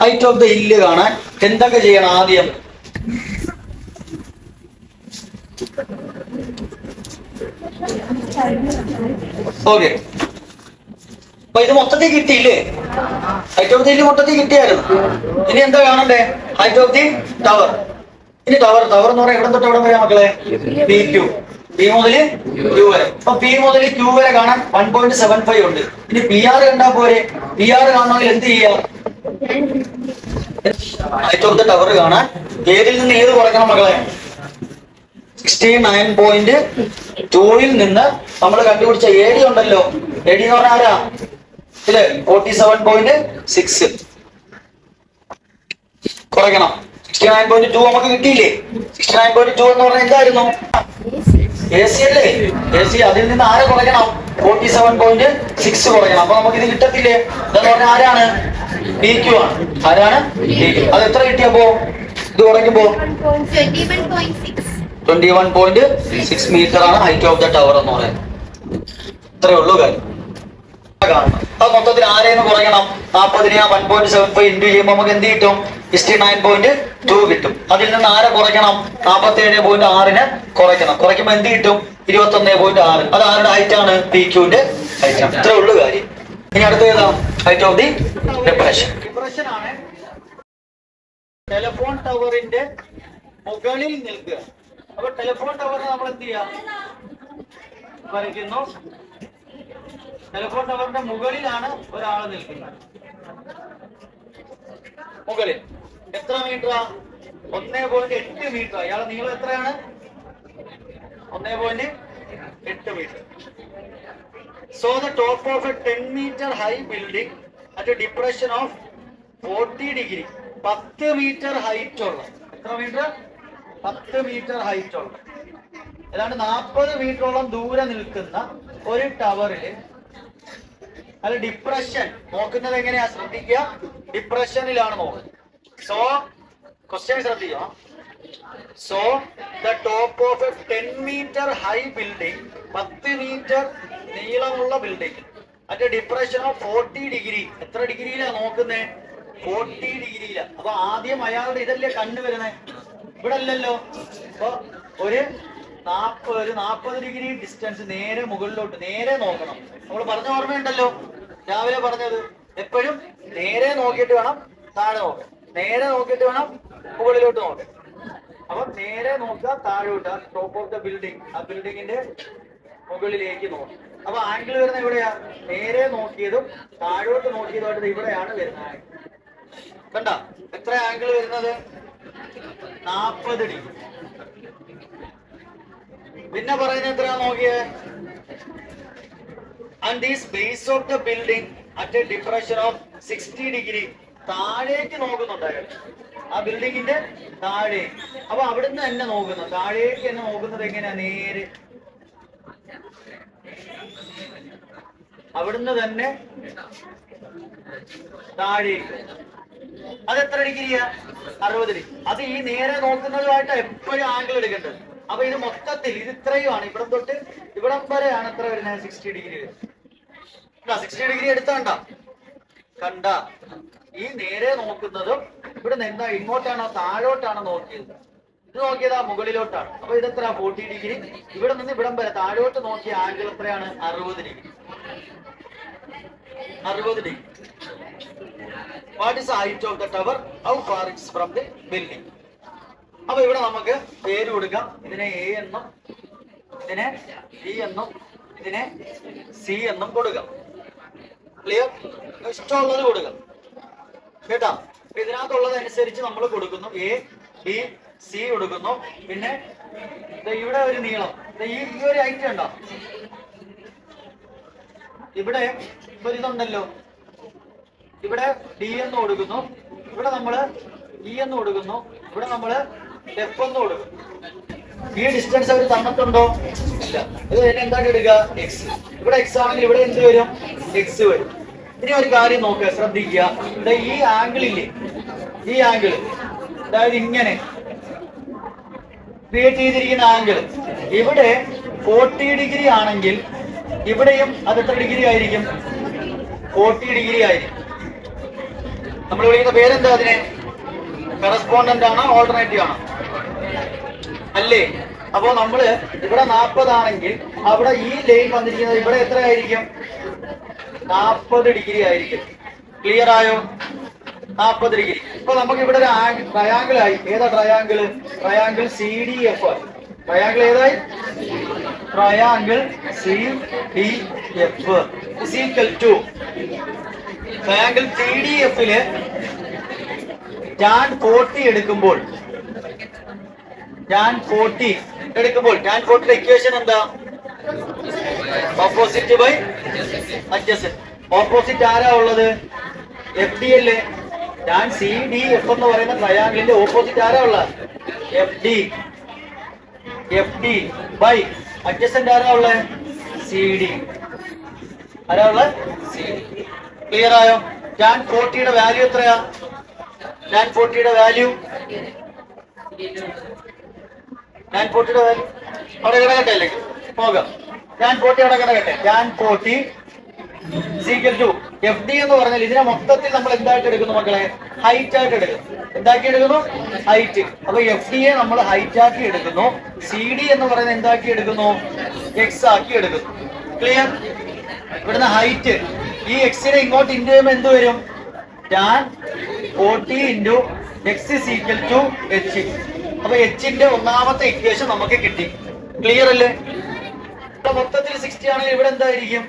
ഹൈറ്റ് ഓഫ് ദ ഹില്ല് കാണാൻ എന്തൊക്കെ ചെയ്യണം? ആദ്യം ഓക്കെ, അപ്പൊ ഇത് മൊത്തത്തിൽ കിട്ടിയില്ലേ? ഹൈറ്റ് ഓഫ് ദി ഹില്ല് മൊത്തത്തിൽ കിട്ടിയായിരുന്നു. ഇനി എന്താ കാണണ്ടേ? Height of the tower. ഇനി ടവർ എന്ന് പറയാൻ എവിടെ തൊട്ട് എവിടെ വരെ മക്കളെ? PQ. P മുതൽ Q വരെ. അപ്പൊ P മുതൽ Q വരെ കാണാൻ 1.75 ഉണ്ട്. ഇനി PR കണ്ടാ പോരെ? PR കാണണമെങ്കിൽ എന്ത് ചെയ്യാം? ഹൈറ്റ് ഓഫ് ദ ടവർ കാണാൻ ഏതിൽ നിന്ന് ഏത് കുറയ്ക്കണം മക്കളെ? 69.2 നിന്ന് നമ്മൾ കണ്ടുപിടിച്ച AD ഉണ്ടല്ലോ. AD എന്ന് പറഞ്ഞാൽ ആരാ? ഇത് 47.6 കുറയ്ക്കണം. 69.2 നമുക്ക് കിട്ടിയില്ലേ? 69.2 എന്ന് പറഞ്ഞാൽ എന്തായിരുന്നു? AC അല്ലേ? AC. അതിൽ നിന്ന് ആരെ കുറയ്ക്കണം? 47.6 കുറയ്ക്കണം. അപ്പൊ നമുക്ക് ഇത് കിട്ടത്തില്ലേ? ഇതെന്ന് പറഞ്ഞാൽ ആരാണ്? PQ ആണ്. ആരാണ്? PQ. അത് എത്ര കിട്ടിയപ്പോ? ഇത് കുറയ്ക്കുമ്പോ 21.6 മീറ്റർ ആണ് ഹൈറ്റ് ഓഫ് ദ ടവർ എന്ന് പറയുന്നത്. ഇത്രയേ ഉള്ളൂ കാര്യം. അത് മൊത്തത്തിൽ ആരെന്ന് കുറയ്ക്കണം? 40 1.75 ഇൻറ്റു ചെയ്യുമ്പോൾ നമുക്ക് എന്ത് കിട്ടും? 69.2 കിട്ടും. അതിൽ നിന്ന് ആരെ കുറയ്ക്കണം? 47.6 കുറയ്ക്കണം. കുറയ്ക്കുമ്പോൾ എന്ത് കിട്ടും? 21.6. അത് ആരുടെ ഹൈറ്റ് ആണ്? പി ക്യൂന്റെ ഹൈറ്റ് ആണ്. ഇത്രേ ഉള്ളൂ കാര്യം. ഇനി അടുത്ത ഏതാ? Height of the depression. Depression ആണ് ടെലിഫോൺ ടവറിന്റെ മുകളിൽ നിൽക്കുക. അപ്പൊ ടെലിഫോൺ ടവറിന് നമ്മൾ എന്ത് ചെയ്യാം? വരയ്ക്കുന്നു. ടെലിഫോൺ ടവറിന്റെ മുകളിലാണ് ഒരാൾ നിൽക്കുന്നത്. മുകളിൽ എത്ര മീറ്ററാ? 1.8 മീറ്റർ. ഇയാളെ നീളം എത്രയാണ്? 1.8 metre. So the top of a 10 meter high building at a depression of 40 degree. 10 metre height ഉള്ള, എത്ര മീറ്റർ? 10 മീറ്റർ ഹൈറ്റ് ഉള്ള, ഏതാണ്ട് 40 മീറ്ററോളം ദൂരെ നിൽക്കുന്ന ഒരു ടവറില് അല്ല ഡിപ്രഷൻ നോക്കുന്നത് എങ്ങനെയാ? ശ്രദ്ധിക്കുക, ഡിപ്രഷനിലാണ് നോക്കുന്നത്. സോ ക്വസ്റ്റ്യൻ ശ്രദ്ധിക്കുക. So the top of a 10 metre high building, 10 metre നീളമുള്ള building at depression of 40 degree. എത്ര ഡിഗ്രിയിലാ നോക്കുന്നേ? 40 ഡിഗ്രിയിലാ. അപ്പൊ ആദ്യം അയാളുടെ ഇതല്ലേ കണ്ടുവരുന്നേ, ഇവിടെ അല്ലല്ലോ. അപ്പൊ ഒരു 40 ഡിഗ്രി ഡിസ്റ്റൻസ് നേരെ മുകളിലോട്ട് നേരെ നോക്കണം. നമ്മൾ പറഞ്ഞ ഓർമ്മയുണ്ടല്ലോ രാവിലെ പറഞ്ഞത്, എപ്പോഴും നേരെ നോക്കിയിട്ട് വേണം താഴെ നോക്കാൻ, നേരെ നോക്കിയിട്ട് വേണം മുകളിലോട്ട് നോക്കാൻ. അപ്പൊ നേരെ നോക്കുക, താഴോട്ട് ടോപ്പ് ഓഫ് ദ ബിൽഡിംഗ്, ആ ബിൽഡിങ്ങിന്റെ മുകളിലേക്ക് നോക്കി. അപ്പൊ ആംഗിൾ വരുന്ന എവിടെയാ? നേരെ നോക്കിയതും താഴോട്ട് നോക്കിയതുമായിട്ട് ഇവിടെയാണ് വരുന്നത്. കണ്ട എത്ര ആംഗിൾ വരുന്നത്? 40 ഡിഗ്രി. പിന്നെ പറയുന്നത് എത്രയാ നോക്കിയേ? And this base of the building at a depression of 60 degree. താഴേക്ക് നോക്കുന്നുണ്ട് അയാൾ, ആ ബിൽഡിങ്ങിന്റെ താഴെ. അപ്പൊ അവിടുന്ന് തന്നെ നോക്കുന്നു, താഴേക്ക് തന്നെ നോക്കുന്നത് എങ്ങനെയാ? നേരെ അവിടുന്ന് തന്നെ താഴേക്ക്. അത് എത്ര ഡിഗ്രിയാ? 60 ഡിഗ്രി. അത് ഈ നേരെ നോക്കുന്നതുമായിട്ട് എപ്പോഴും ആംഗിൾ എടുക്കേണ്ടത്. അപ്പൊ ഇത് മൊത്തത്തിൽ ഇത് ഇത്രയുമാണ്, ഇവിടം തൊട്ട് ഇവിടം വരെയാണ് എത്ര വരുന്നത്? 60 ഡിഗ്രി. 60 ഡിഗ്രി എടുത്താണ്ട കണ്ട. ഈ നേരെ നോക്കുന്നതും ഇവിടെ നിന്ന് ഇങ്ങോട്ടാണോ താഴോട്ടാണോ നോക്കിയത്? ഇത് നോക്കിയതാ മുകളിലോട്ടാണ്. അപ്പൊ ഇതെത്ര? 40 ഡിഗ്രി. ഇവിടെ നിന്ന് ഇവിടം വരെ താഴോട്ട് നോക്കിയ ആംഗിൾ എത്രയാണ്? 60 degree. 60 degree. What is the height of the tower? How far it is from the building? അപ്പൊ ഇവിടെ നമുക്ക് പേര് കൊടുക്കാം. ഇതിനെ എ എന്നും ഇതിനെ ബി എന്നും ഇതിനെ സി എന്നും കൊടുക്കാം. ക്ലിയർ? ഇഷ്ടമുള്ളത് കൊടുക്കാം കേട്ടാ. ഇതിനകത്തുള്ളത് അനുസരിച്ച് നമ്മൾ കൊടുക്കുന്നു. എ ബി സി കൊടുക്കുന്നു. പിന്നെ ഇവിടെ ഒരു നീളം, ഈ ഒരു ഹൈറ്റ് ഉണ്ടോ? ഇവിടെ ഒരു ഇതുണ്ടല്ലോ, ഇവിടെ ഡി എന്ന് കൊടുക്കുന്നു, ഇവിടെ നമ്മള് ഇ എന്ന് കൊടുക്കുന്നു, ഇവിടെ നമ്മള് എഫ് എന്ന് കൊടുക്കും. ഈ ഡിസ്റ്റൻസ് അവർ തന്നിട്ടുണ്ടോ? ഇല്ല. ഇത് എന്താണ് എടുക്കുക? എക്സ്. ഇവിടെ എക്സ് ആണെങ്കിൽ ഇവിടെ എന്ത് വരും? എക്സ് വരും. ഇനി ഒരു കാര്യം നോക്കുക, ശ്രദ്ധിക്കുക. ഈ ആംഗിൾ ഇല്ലേ, ഈ ആംഗിൾ, അതായത് ഇങ്ങനെ ക്രിയേറ്റ് ചെയ്തിരിക്കുന്ന ആംഗിൾ ഇവിടെ 40 ഡിഗ്രി ആണെങ്കിൽ ഇവിടെയും അത് എത്ര ഡിഗ്രി ആയിരിക്കും? 40 ഡിഗ്രി ആയിരിക്കും. നമ്മൾ വിളിക്കുന്ന പേരെന്താ അതിനെ? കറസ്പോണ്ടന്റ് ആണോ ഓൾട്ടർനേറ്റീവ് ആണോ? അല്ലേ? അപ്പോ നമ്മള് ഇവിടെ 40 ആണെങ്കിൽ അവിടെ ഈ ലൈൻ വന്നിരിക്കുന്നത് ഇവിടെ എത്ര ആയിരിക്കും? 40 ഡിഗ്രി ആയിരിക്കും. ക്ലിയർ ആയോ? 40 ഡിഗ്രി. ഇപ്പൊ നമുക്ക് ഇവിടെ ഒരു ട്രയാങ്കിൾ ആയി. ഏതാ ട്രയാങ്കിൾ? Triangle CDF. ട്രയാങ്കിൾ ഏതായി? Triangle CDF is equal to triangle CDFല് tan 40 എടുക്കുമ്പോൾ tan 40 ഇക്വേഷൻ എന്താ? Opposite by adjacent. ഓപ്പോസിറ്റ് ആരാ ഉള്ളത്? FD അല്ലേ? tan CDF എന്ന് പറയുന്ന ട്രയാങ്കിളിന്റെ ഓപ്പോസിറ്റ് ആരാ ഉള്ളത്? FD ബൈ അഡ്ജസന്റ് ആരാ ഉള്ളത്? CD. ആരാ ഉള്ളത്? CD. ക്ലിയർ ആയോ? tan 40യുടെ വാല്യൂ എത്രയാ? tan 40യുടെ വാല്യൂ ടാൻ 40യുടെ വാല്യൂ അവിടെ കിടക്കട്ടെ അല്ലെങ്കിൽ പോകാം. ടാൻ 40 അവിടെ കിടക്കട്ടെ. Tan 40 equal to F D എന്ന് പറഞ്ഞാൽ ഇതിനെ മൊത്തത്തിൽ നമ്മൾ എന്തായിട്ട് എടുക്കുന്നു മക്കളെ? ഹൈറ്റ് ആയിട്ട് എടുക്കുന്നു. എന്താക്കി എടുക്കുന്നു? ഹൈറ്റ്. അപ്പൊ എഫ് ഡിയെ നമ്മൾ ഹൈറ്റ് ആക്കി എടുക്കുന്നു. സി ഡി എന്ന് പറയുന്നത് എന്താക്കി എടുക്കുന്നു? എക്സ് ആക്കി എടുക്കുന്നു. ക്ലിയർ? ഇവിടുന്ന് ഹൈറ്റ് ഈ എക്സിനെ ഇങ്ങോട്ട് ഇൻറ്റു ചെയ്യുമ്പോൾ എന്ത് വരും? Tan 40 into x is equal to H. അപ്പൊ എച്ചിന്റെ ഒന്നാമത്തെ ഇക്വേഷൻ നമുക്ക് കിട്ടി. ക്ലിയർ അല്ലേ? മൊത്തത്തിൽ 60 ആണെങ്കിൽ ഇവിടെ എന്തായിരിക്കും?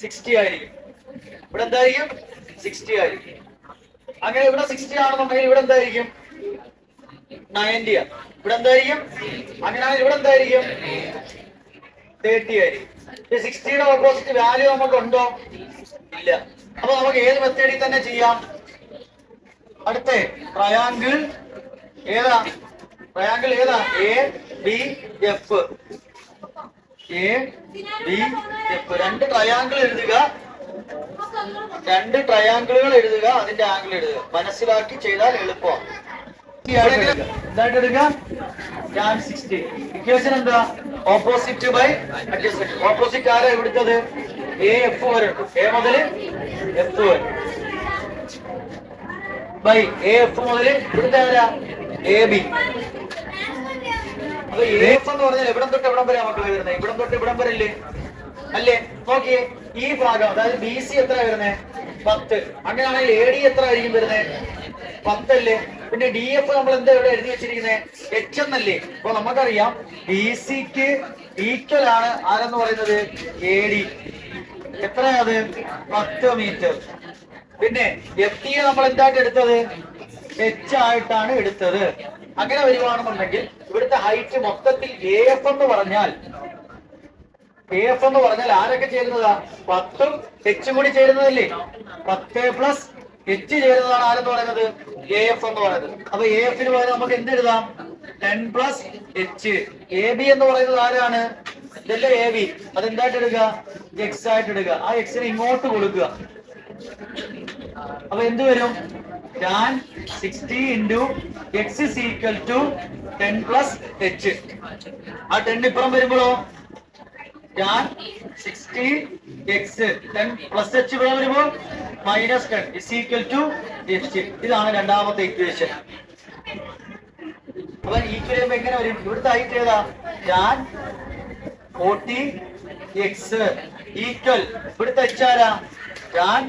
60 ആയിരിക്കും. ഇവിടെ എന്തായിരിക്കും? 60 ആയിരിക്കും. അങ്ങനെ ഇവിടെ 60 ആണെന്നുണ്ടെങ്കിൽ ഇവിടെ എന്തായിരിക്കും? 90 ആണ്. ഇവിടെ എന്തായിരിക്കും? അങ്ങനെയാണെങ്കിൽ ഇവിടെ എന്തായിരിക്കും? 30 ആയിരിക്കും. 60യുടെ ഓപ്പോസിറ്റ് വാല്യൂ നമുക്ക് ഉണ്ടോ? ഇല്ല. അപ്പൊ നമുക്ക് ഏത് മെത്തേഡിൽ തന്നെ ചെയ്യാം? അടുത്ത ട്രയാങ്കിൾ ഏതാ? ട്രയാങ്കിൾ ഏതാ? A B F. A B F രണ്ട് ട്രയാങ്കിൾ എഴുതുക. രണ്ട് ട്രയാങ്കിളുകൾ എഴുതുക. അതിന്റെ ആംഗിൾ എഴുതുക. മനസ്സിലാക്കി ചെയ്താൽ എളുപ്പമാണ്. എന്തായിട്ട് എടുക്കുക? ടാൻ 60. ഇക്വേഷൻ എന്താ? Opposite by adjustment. ഓപ്പോസിറ്റ് ആരാ ഇവിടുത്തത്? എ എഫ് വരെ ഉണ്ട്. എ മുതൽ എഫ് വരെ ബൈ എ എഫ് മുതൽ ഇവിടുത്തെ ആരാ? A B. അപ്പൊ എ എഫ് എന്ന് പറഞ്ഞാൽ എവിടം തൊട്ട് എവിടം വരെ മക്കളെ വരുന്നത്? ഇവിടം തൊട്ട് ഇവിടം വരെ അല്ലേ? അല്ലേ? നോക്കിയേ, ഈ ഭാഗം അതായത് ബി സി എത്ര വരുന്നത്? 10. അങ്ങനെയാണെങ്കിൽ എ ഡി എത്ര ആയിരിക്കും വരുന്നത്? 10 അല്ലേ? പിന്നെ ഡി എഫ് നമ്മൾ എന്താ ഇവിടെ എഴുതി വെച്ചിരിക്കുന്നത്? എച്ച് എന്നല്ലേ? അപ്പൊ നമുക്കറിയാം ബി സിക്ക് ഈക്വൽ ആണ് ആരെന്ന് പറയുന്നത്? A D. എത്രയത്? 10 മീറ്റർ. പിന്നെ എഫ് ടി നമ്മൾ എന്തായിട്ട് എടുത്തത്? എച്ച് ആയിട്ടാണ് എടുത്തത്. അങ്ങനെ വരുവാണെന്നുണ്ടെങ്കിൽ ഇവിടുത്തെ ഹൈറ്റ് മൊത്തത്തിൽ എ എഫ് എന്ന് പറഞ്ഞാൽ ആരൊക്കെ ചേരുന്നതാ? 10ഉം എച്ചും കൂടി ചേരുന്നതല്ലേ? 10 പ്ലസ് എച്ച് ചേരുന്നതാണ് ആരെന്ന് പറയുന്നത്? എ എഫ് എന്ന് പറയുന്നത്. അപ്പൊ എ എഫിന് പകരം നമുക്ക് എന്ത് എഴുതാം? 10 പ്ലസ് എച്ച്. എ ബി എന്ന് പറയുന്നത് ആരാണ്? ഇതല്ലേ എ ബി. അതെന്തായിട്ട് എടുക്കുക? എക്സ് ആയിട്ട് എടുക്കുക. ആ എക്സിനെ ഇങ്ങോട്ട് കൊടുക്കുക. അപ്പൊ എന്ത് വരും? Tan 60 into x is equal to 10 plus H. ആ 10 ഇപ്പുറം വരുമ്പോഴോ ടാൻ 60 എക്സ് 10 പ്ലസ് എച്ച് ഇവിടെ വരുമ്പോൾ -10 ഇസ് ഈക്വൽ ടു എച്ച്. ഇതാണ് രണ്ടാമത്തെ ഇക്വേഷൻ. അപ്പൊ ഈക്വൽ ചെയ്യുമ്പോ എങ്ങനെ വരും? ഇവിടുത്തെ ഹൈറ്റ് ഏതാ? ടാൻ 40 എക്സ് ഈക്വൽ ഇവിടുത്തെ എച്ച് ആരാ? Tan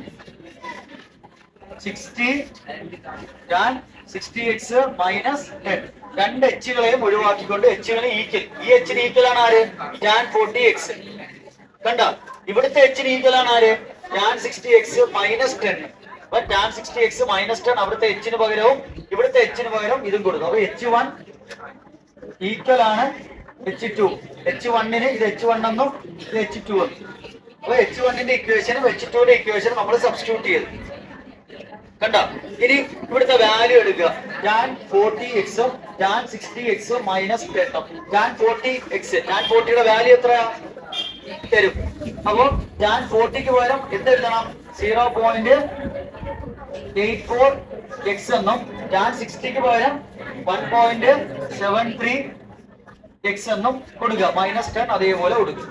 60x -10. രണ്ട് എച്ചുകളെയും ഒഴിവാക്കിക്കൊണ്ട് എച്ചുകളെ ഈക്വൽ. ഈ എച്ചിന് ഈക്വൽ ആണ് ആര്? Tan 40x. കണ്ട, ഇവിടുത്തെ എച്ചിന് ഈക്വൽ ആണ് ആര്? Tan 60x -10. അപ്പൊ ടാൻ 60x -10 അവിടുത്തെ എച്ചിന് പകരവും ഇവിടുത്തെ എച്ചിന് പകരം ഇതും കൊടുക്കും. അപ്പൊ H1 ഈക്വൽ ആണ് H2. H1ന് ഇത് H1 എന്നും ഇത് H2 എന്നും. അപ്പൊ H1ന്റെ ഇക്വേഷനും H2ന്റെ ഇക്വേഷനും നമ്മൾ സബ്സ്റ്റിറ്റ്യൂട്ട് ചെയ്തു. കണ്ട, ഇനി ഇവിടുത്തെ വാല്യൂ എടുക്കുക. Tan 40x tan 60x -10. Tan 40x tan 40യുടെ വാല്യൂ എത്രയാ തരും? അപ്പൊ ടാൻ 40ക്ക് പകരം എന്തെഴുതണം? 0.84x എന്നും ടാൻ 60ക്ക് പകരം 1.73x എന്നും കൊടുക്കുക. -10 അതേപോലെ കൊടുക്കുക.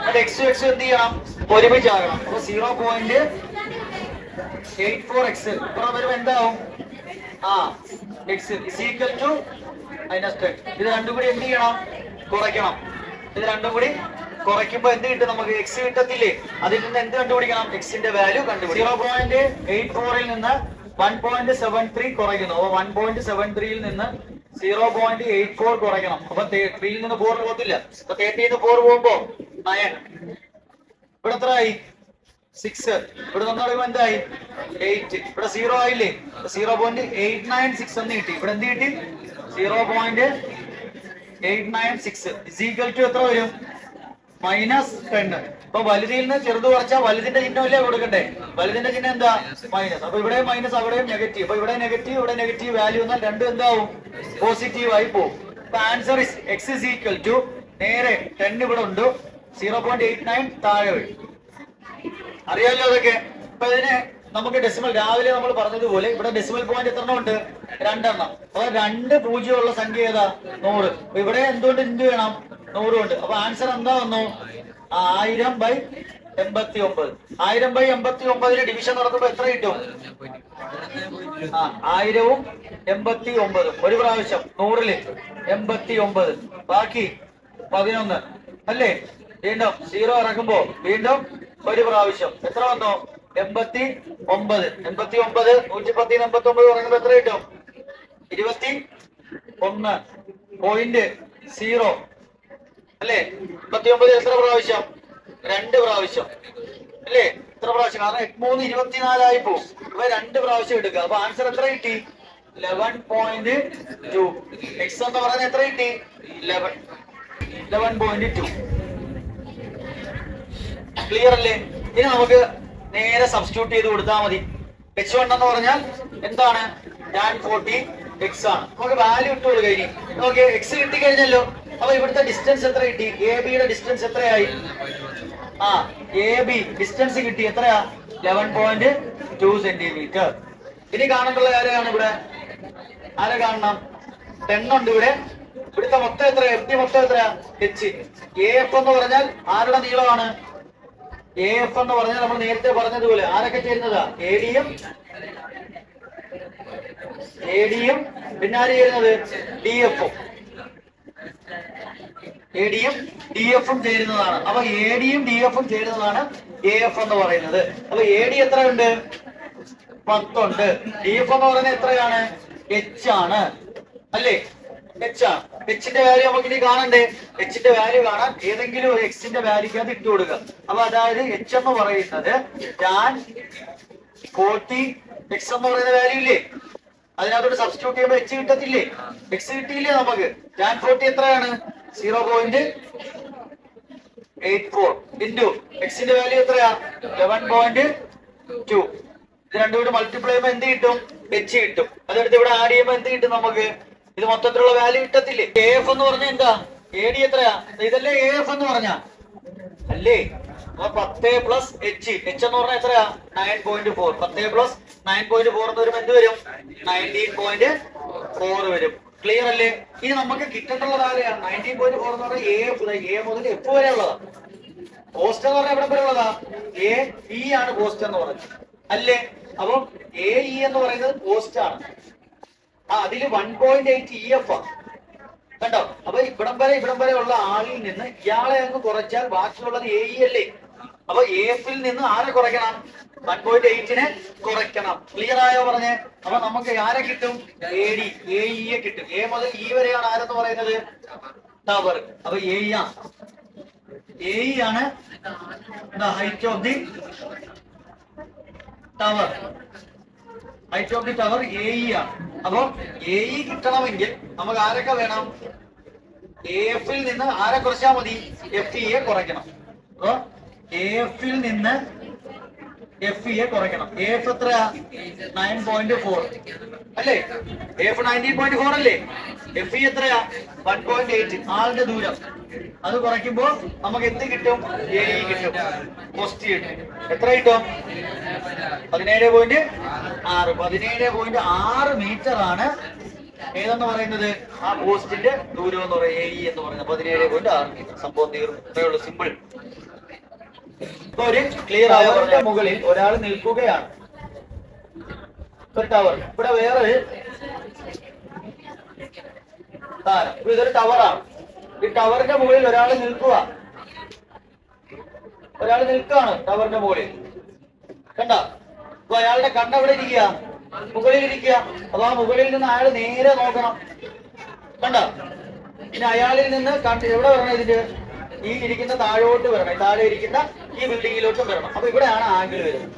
അത് x എന്ത് ചെയ്യണം? ഒരുമിച്ചാകണം. അപ്പൊ 0.84x ഇപ്പുറം വരുമ്പോ എന്താവും? x is equal to -10. ഇത് രണ്ടും കൂടി എന്ത് ചെയ്യണം? കുറയ്ക്കണം. ഇത് രണ്ടും കൂടി കുറയ്ക്കുമ്പോ എന്ത് കിട്ടും നമുക്ക്? x കിട്ടത്തില്ലേ? അതിൽ നിന്ന് എന്ത് കണ്ടുപിടിക്കണം? x ന്റെ വാല്യൂ കണ്ടുപിടിക്കണം. 0.84ൽ നിന്ന് 1.73 കുറയ്ക്കുന്നു. അപ്പൊ 1.73ൽ നിന്ന് 0.84 കുറയ്ക്കണം. അപ്പൊ 3ൽ നിന്ന് 4 പോകത്തില്ല. അപ്പൊ 30ൽ നിന്ന് 4 പോകുമ്പോ 9. ഇവിടെ എത്ര ആയി? 6. ഇവിടെ നിന്നറിയുമ്പോ എന്തായി? 8. ഇവിടെ 0 ആയില്ലേ? 0.896 എന്ന് കിട്ടി. ഇവിടെ എന്ത് കിട്ടി? 0.896 is equal to എത്ര വരും? -10. അപ്പൊ വലുതിൽ നിന്ന് ചെറുത് കുറച്ചാൽ വലുതിന്റെ ചിഹ്നമല്ലേ കൊടുക്കണ്ടേ? വലുതിന്റെ ചിഹ്നം എന്താ? മൈനസ്. അപ്പൊ ഇവിടെ മൈനസ്, അവിടെയും നെഗറ്റീവ്. അപ്പൊ ഇവിടെ നെഗറ്റീവ് ഇവിടെ നെഗറ്റീവ് വാല്യൂ എന്നാൽ രണ്ടും എന്താവും? പോസിറ്റീവ് ആയി പോകും. അപ്പൊ answer is x is equal to നേരെ 10 ഇവിടെ ഉണ്ട്, 0.89 താഴെ വരും. അറിയാലോ അതൊക്കെ. അപ്പൊ ഇതിനെ നമുക്ക് ഡെസിമൽ രാവിലെ നമ്മൾ പറഞ്ഞതുപോലെ ഇവിടെ ഡെസിമൽ പോയിന്റ് എത്ര ഉണ്ട്? 2 എണ്ണം. അപ്പൊ 2 പൂജ്യമുള്ള സംഖ്യ ഏതാ? 100. അപ്പൊ ഇവിടെ എന്തുകൊണ്ട് ഇന്റു വേണം? 100 ഉണ്ട്. അപ്പൊ ആൻസർ എന്താ വന്നു? 1000/89. 1000/89 ഡിവിഷൻ നടത്തുമ്പോ എത്ര കിട്ടും? 1000ഉം 89 ഒരു പ്രാവശ്യം 100ല് 89 ബാക്കി 11 അല്ലേ? വീണ്ടും 0 ഇറക്കുമ്പോ വീണ്ടും ഒരു പ്രാവശ്യം എത്ര വന്നു? 89. 89 110 89 പറയുമ്പോ എത്ര കിട്ടും? 21.0 അല്ലേ? 89 എത്ര പ്രാവശ്യം? 2 പ്രാവശ്യം അല്ലേ? എത്ര പ്രാവശ്യം? കാരണം 3 24 പോവും. അപ്പൊ 2 പ്രാവശ്യം എടുക്കുക. അപ്പൊ ആൻസർ എത്ര കിട്ടി? 11.2. എക്സ് എന്ന് പറയുന്നത് എത്ര കിട്ടി? 11.2. ക്ലിയർ അല്ലേ? ഇനി നമുക്ക് നേരെ സബ്സ്റ്റിറ്റ്യൂട്ട് ചെയ്ത് കൊടുത്താൽ മതി. h1 എന്ന് പറഞ്ഞാൽ എന്താണ്? tan 40 x ആണ്. നമുക്ക് വാല്യൂ ഇട്ട് കൊടുക്കുക. ഇനി നമുക്ക് എക്സ് കിട്ടിക്കഴിഞ്ഞല്ലോ. അപ്പൊ ഇവിടുത്തെ ഡിസ്റ്റൻസ് എത്ര കിട്ടി? എ ബിയുടെ ഡിസ്റ്റൻസ് എത്രയായി? എ ബി ഡിസ്റ്റൻസ് കിട്ടി. എത്രയാ? 11.2 സെന്റിമീറ്റർ. ഇനി കാണേണ്ടുള്ള ആരെയാണ് ഇവിടെ? ആരെ കാണണം? 10 ഉണ്ട് ഇവിടെ. ഇവിടുത്തെ മൊത്തം എത്ര? എഫ് മൊത്തം എത്രയാ? എച്ച്. എ എഫ് എന്ന് പറഞ്ഞാൽ ആരുടെ നീളമാണ്? എ എഫ് എന്ന് പറഞ്ഞാൽ നമ്മൾ നേരത്തെ പറഞ്ഞതുപോലെ ആരൊക്കെ ചേരുന്നതാ? എ ഡിയും പിന്നെ ആര് ചേരുന്നത്? ഡി എഫും. എ ഡിയും ഡി എഫും ചേരുന്നതാണ്. അപ്പൊ എ ഡിയും ഡി എഫും ചേരുന്നതാണ് എ എഫ് എന്ന് പറയുന്നത്. അപ്പൊ എ ഡി എത്ര ഉണ്ട്? 10 ഉണ്ട്. ഡി എഫ് എന്ന് പറയുന്നത് എത്രയാണ്? എച്ച് ആണ് അല്ലേ? എച്ച് ആണ്. എച്ചിന്റെ വാല്യൂ നമുക്ക് ഇനി കാണണ്ടേ? എച്ചിന്റെ വാല്യൂ കാണാൻ ഏതെങ്കിലും ഒരു എക്സിന്റെ വാല്യൂക്കകത്ത് ഇട്ട് കൊടുക്കുക. അപ്പൊ അതായത് എച്ച് എന്ന് പറയുന്നത് tan 40 എക്സ് എന്ന് പറയുന്ന വാല്യൂ ഇല്ലേ? അതിനകത്തോട്ട് സബ്സ്റ്റിറ്റ്യൂട്ട് ചെയ്യുമ്പോൾ എച്ച് കിട്ടത്തില്ലേ? എക്സ് കിട്ടിയില്ലേ നമുക്ക്? tan 40 എത്രയാണ്? 0.84 ഇൻറ്റു എക്സിന്റെ വാല്യൂ എത്രയാ? 11.2. ഇത് രണ്ടും കൂടി മൾട്ടിപ്ലൈ ചെയ്യുമ്പോൾ എന്ത് കിട്ടും? എച്ച് കിട്ടും. അതെടുത്ത് ഇവിടെ ആഡ് ചെയ്യുമ്പോൾ എന്ത് കിട്ടും നമുക്ക്? ഇത് മൊത്തത്തിലുള്ള വാല്യൂ കിട്ടത്തില്ലേ? എ എഫ് എന്ന് പറഞ്ഞാൽ എന്താ? എ ഡി എത്രയാ? ഇതല്ലേ എ എഫ് എന്ന് പറഞ്ഞ അല്ലേ? 10 പ്ലസ് എച്ച്. എച്ച് എന്ന് പറഞ്ഞാൽ എത്രയാ? 9.4. 10 പ്ലസ് 9.4 എന്ന് വരുമ്പോൾ എന്ത് വരും? 19.4 വരും. ക്ലിയർ അല്ലേ? ഇനി നമുക്ക് കിട്ടേണ്ടുള്ളത് ആരെയാ? 19.4 എന്ന് പറഞ്ഞാൽ എ എഫ്. എ മുതൽ എഫ് വരെ ഉള്ളതാ. പോസ്റ്റ് എന്ന് പറഞ്ഞാൽ എവിടെ വരെ ഉള്ളതാ? എ ഇ ആണ് പോസ്റ്റ് എന്ന് പറഞ്ഞത് അല്ലേ? അപ്പം എ ഇ എന്ന് പറയുന്നത് പോസ്റ്റ് ആണ്. അതില് 1.8 ഇ എഫ് ആണ്. കണ്ടോ? അപ്പൊ ഇവിടം വരെ ഉള്ള ആളിൽ നിന്ന് ഇയാളെ അങ്ങ് കുറച്ചാൽ ബാക്കിയുള്ളത് എ ഇ അല്ലേ? അപ്പൊ എ എഫിൽ നിന്ന് ആരെ കുറയ്ക്കണം? 1.8നെ കുറയ്ക്കണം. ക്ലിയർ ആയോ പറഞ്ഞേ? അപ്പൊ നമുക്ക് ആരെ കിട്ടും? എ ഡി എ ഇയെ കിട്ടും. എ മുതൽ ഇ വരെയാണ് ആരെന്ന് പറയുന്നത്? ടവർ. അപ്പൊ എ ഇ ആണ് height of the tower. Height of the tower A E ആണ്. അപ്പൊ എ ഇ കിട്ടണമെങ്കിൽ നമുക്ക് ആരൊക്കെ വേണം? എ എഫിൽ നിന്ന് ആരെ കുറച്ചാൽ മതി? എഫ് ഇയെ കുറയ്ക്കണം. അപ്പൊ എ എഫിൽ നിന്ന് എഫ് ഇയെ കുറയ്ക്കണം. എ എഫ് എത്രയാ? 9.4 അല്ലേ? എഫ് 19.4 അല്ലേ? എഫ് ഇ എത്രയാ? 1.8. ആളുടെ ദൂരം അത് കുറയ്ക്കുമ്പോൾ നമുക്ക് എന്ത് കിട്ടും? എ ഇ കിട്ടും. പോസ്റ്റ് കിട്ടും. എത്ര കിട്ടും? 17.6 മീറ്റർ ആണ് ഏതെന്ന് പറയുന്നത്? ആ പോസ്റ്റിന്റെ ദൂരം എന്ന് പറയുന്നത് എ ഇ എന്ന് പറയുന്നത് 17.6 മീറ്റർ. സംഭവം തീർന്നു. ഇത്രയുള്ളൂ. സിമ്പിൾ. ഇപ്പൊ ഒരു ക്ലിയർ ആയവരുടെ മുകളിൽ ഒരാൾ നിൽക്കുകയാണ്. ഒരു ടവർ. ഇവിടെ വേറെ താരം. ഇതൊരു ടവറാണ്. ഈ ടവറിന്റെ മുകളിൽ ഒരാൾ നിൽക്കുകയാണ്. ടവറിന്റെ മുകളിൽ. കണ്ട? അപ്പൊ അയാളുടെ കണ്ണെവിടെ ഇരിക്കുക? മുകളിൽ ഇരിക്കുക. അപ്പൊ ആ മുകളിൽ നിന്ന് അയാൾ നേരെ നോക്കണം. കണ്ട? പിന്നെ അയാളിൽ നിന്ന് എവിടെ വരണം? ഇതിന്റെ ഈ ഇരിക്കുന്ന താഴോട്ട് വരണം. താഴെ ഇരിക്കുന്ന ഈ ബിൽഡിങ്ങിലോട്ടും വരണം. അപ്പൊ ഇവിടെയാണ് ആംഗിൾ വരുന്നത്.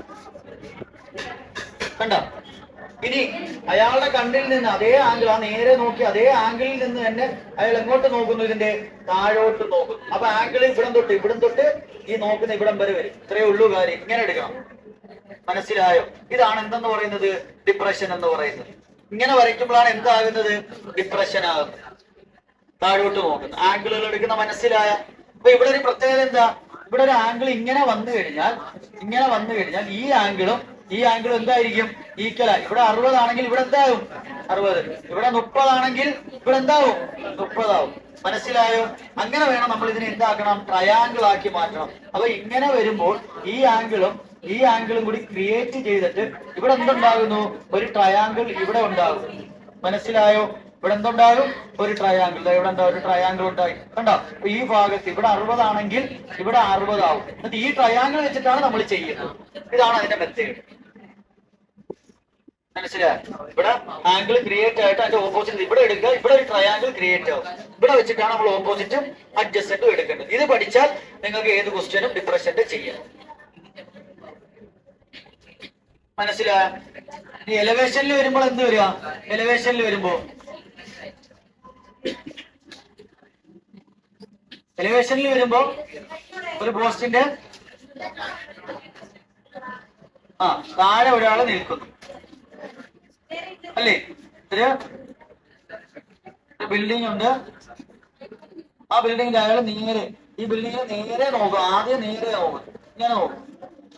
കണ്ട? ഇനി അയാളുടെ കണ്ണിൽ നിന്ന് അതേ ആംഗിൾ, ആ നേരെ നോക്കി അതേ ആംഗിളിൽ നിന്ന് തന്നെ അയാൾ എങ്ങോട്ട് നോക്കുന്നു? ഇതിന്റെ താഴോട്ട് നോക്കുന്നു. അപ്പൊ ആംഗിൾ ഇവിടം തൊട്ട് ഈ നോക്കുന്ന ഇവിടം വരെ വരും. ഇത്രയേ ഉള്ളൂ കാര്യം. ഇങ്ങനെ എടുക്കണം. മനസ്സിലായോ? ഇതാണ് എന്തെന്ന് പറയുന്നത്? ഡിപ്രഷൻ എന്ന് പറയുന്നത്. ഇങ്ങനെ വരയ്ക്കുമ്പോഴാണ് എന്താകുന്നത്? ഡിപ്രഷൻ ആകുന്നത്. താഴോട്ട് നോക്കുന്നത് ആംഗിളുകൾ എടുക്കുന്ന. മനസ്സിലായ? അപ്പൊ ഇവിടെ ഒരു പ്രത്യേകത എന്താ? ഇവിടെ ഒരു ആംഗിൾ ഇങ്ങനെ വന്നു കഴിഞ്ഞാൽ ഈ ആംഗിളും ഈ ആംഗിൾ എന്തായിരിക്കും? ഈക്വൽ. ഇവിടെ 60 ആണെങ്കിൽ ഇവിടെ എന്താവും? 60. ഇവിടെ 30 ആണെങ്കിൽ ഇവിടെ എന്താവും? 30 ആവും. മനസ്സിലായോ? അങ്ങനെ വേണം നമ്മൾ ഇതിനെ എന്താക്കണം? ട്രയാങ്കിൾ ആക്കി മാറ്റണം. അപ്പൊ ഇങ്ങനെ വരുമ്പോൾ ഈ ആംഗിളും കൂടി ക്രിയേറ്റ് ചെയ്തിട്ട് ഇവിടെ എന്തുണ്ടാകുന്നു? ഒരു ട്രയാങ്കിൾ ഇവിടെ ഉണ്ടാകും. മനസ്സിലായോ? ഇവിടെ എന്തുണ്ടാകും? ഒരു ട്രയാങ്കിൾ. ഇവിടെ എന്താ? ഒരു ട്രയാങ്കിൾ ഉണ്ടായി. കണ്ടോ? അപ്പൊ ഈ ഭാഗത്ത് ഇവിടെ 60 ആണെങ്കിൽ ഇവിടെ 60 ആവും. എന്നിട്ട് ഈ ട്രയാങ്കിൾ വെച്ചിട്ടാണ് നമ്മൾ ചെയ്യുന്നത്. ഇതാണ് അതിന്റെ മെത്തേഡ്. മനസ്സിലായോ? ഇവിടെ ആംഗിൾ ക്രിയേറ്റ് ആയിട്ട് അതിന്റെ ഓപ്പോസിറ്റ് ഇവിടെ എടുക്കുക. ഇവിടെ ഒരു ട്രയാങ്കിൾ ക്രിയേറ്റ് ആവും. ഇവിടെ വെച്ചിട്ടാണ് നമ്മൾ ഓപ്പോസിറ്റും അഡ്ജസ്റ്റന്റും എടുക്കേണ്ടത്. ഇത് പഠിച്ചാൽ നിങ്ങൾക്ക് ഏത് ക്വസ്റ്റ്യനും ഡിഫറൻഷ്യന്റ് ചെയ്യാം. മനസ്സിലായോ? ഈ എലവേഷനിൽ വരുമ്പോൾ എന്ത് വരിക? എലവേഷനിൽ വരുമ്പോ ഒരു പോസ്റ്റിന്റെ താഴെ ഒരാൾ നിൽക്കുന്നു അല്ലേ? ഒരു ബിൽഡിംഗ് ഉണ്ട്. ആ ബിൽഡിങ്ങിന്റെ അയാൾ നേരെ ഈ ബിൽഡിങ്ങിൽ നേരെ നോക്കും. ആദ്യം നേരെ നോക്കും. ഇങ്ങനെ നോക്കും.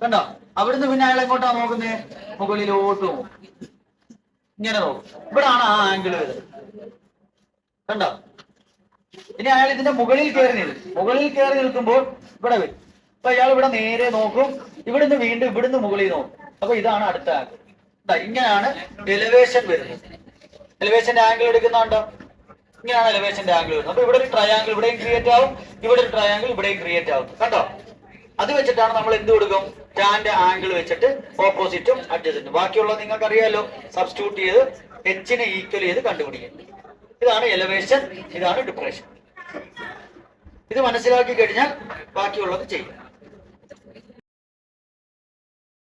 കണ്ടോ? അവിടുന്ന് പിന്നെ അയാൾ എങ്ങോട്ടാ നോക്കുന്നേ? മുകളിലോട്ട് നോക്കും. ഇങ്ങനെ നോക്കും. ഇവിടാണ് ആ ആംഗിൾ വരുന്നത്. കണ്ടോ? ഇനി അയാൾ ഇതിന്റെ മുകളിൽ കയറി നിൽക്കുമ്പോൾ ഇവിടെ വരും. അപ്പൊ അയാൾ ഇവിടെ നേരെ നോക്കും. ഇവിടുന്ന് വീണ്ടും ഇവിടുന്ന് മുകളിൽ നോക്കും. അപ്പൊ ഇതാണ് അടുത്ത ആംഗിൾ. ഇങ്ങനെയാണ് എലിവേഷൻ വരുന്നത്. എലിവേഷന്റെ ആംഗിൾ എടുക്കുന്നുണ്ടോ? ഇങ്ങനെയാണ് എലിവേഷന്റെ ആംഗിൾ വരുന്നത്. അപ്പൊ ഇവിടെ ഒരു ട്രയാംഗിൾ ഇവിടെയും ക്രിയേറ്റ് ആവും. ഇവിടെ ഒരു ട്രയാംഗിൾ ഇവിടെയും ക്രിയേറ്റ് ആവും. കണ്ടോ? അത് വെച്ചിട്ടാണ് നമ്മൾ എന്ത് കൊടുക്കും? ടാന്റെ ആംഗിൾ വെച്ചിട്ട് ഓപ്പോസിറ്റും അഡ്ജസ്റ്റന്റും. ബാക്കിയുള്ളത് നിങ്ങൾക്ക് അറിയാലോ. സബ്സ്റ്റിറ്റ്യൂട്ട് ചെയ്ത് എച്ചിനെ ഈക്വൽ ചെയ്ത് കണ്ടുപിടിക്കും. ഇതാണ് എലവേഷൻ, ഇതാണ് ഡിപ്രഷൻ. ഇത് മനസ്സിലാക്കി കഴിഞ്ഞാൽ ബാക്കിയുള്ളത് ചെയ്യും.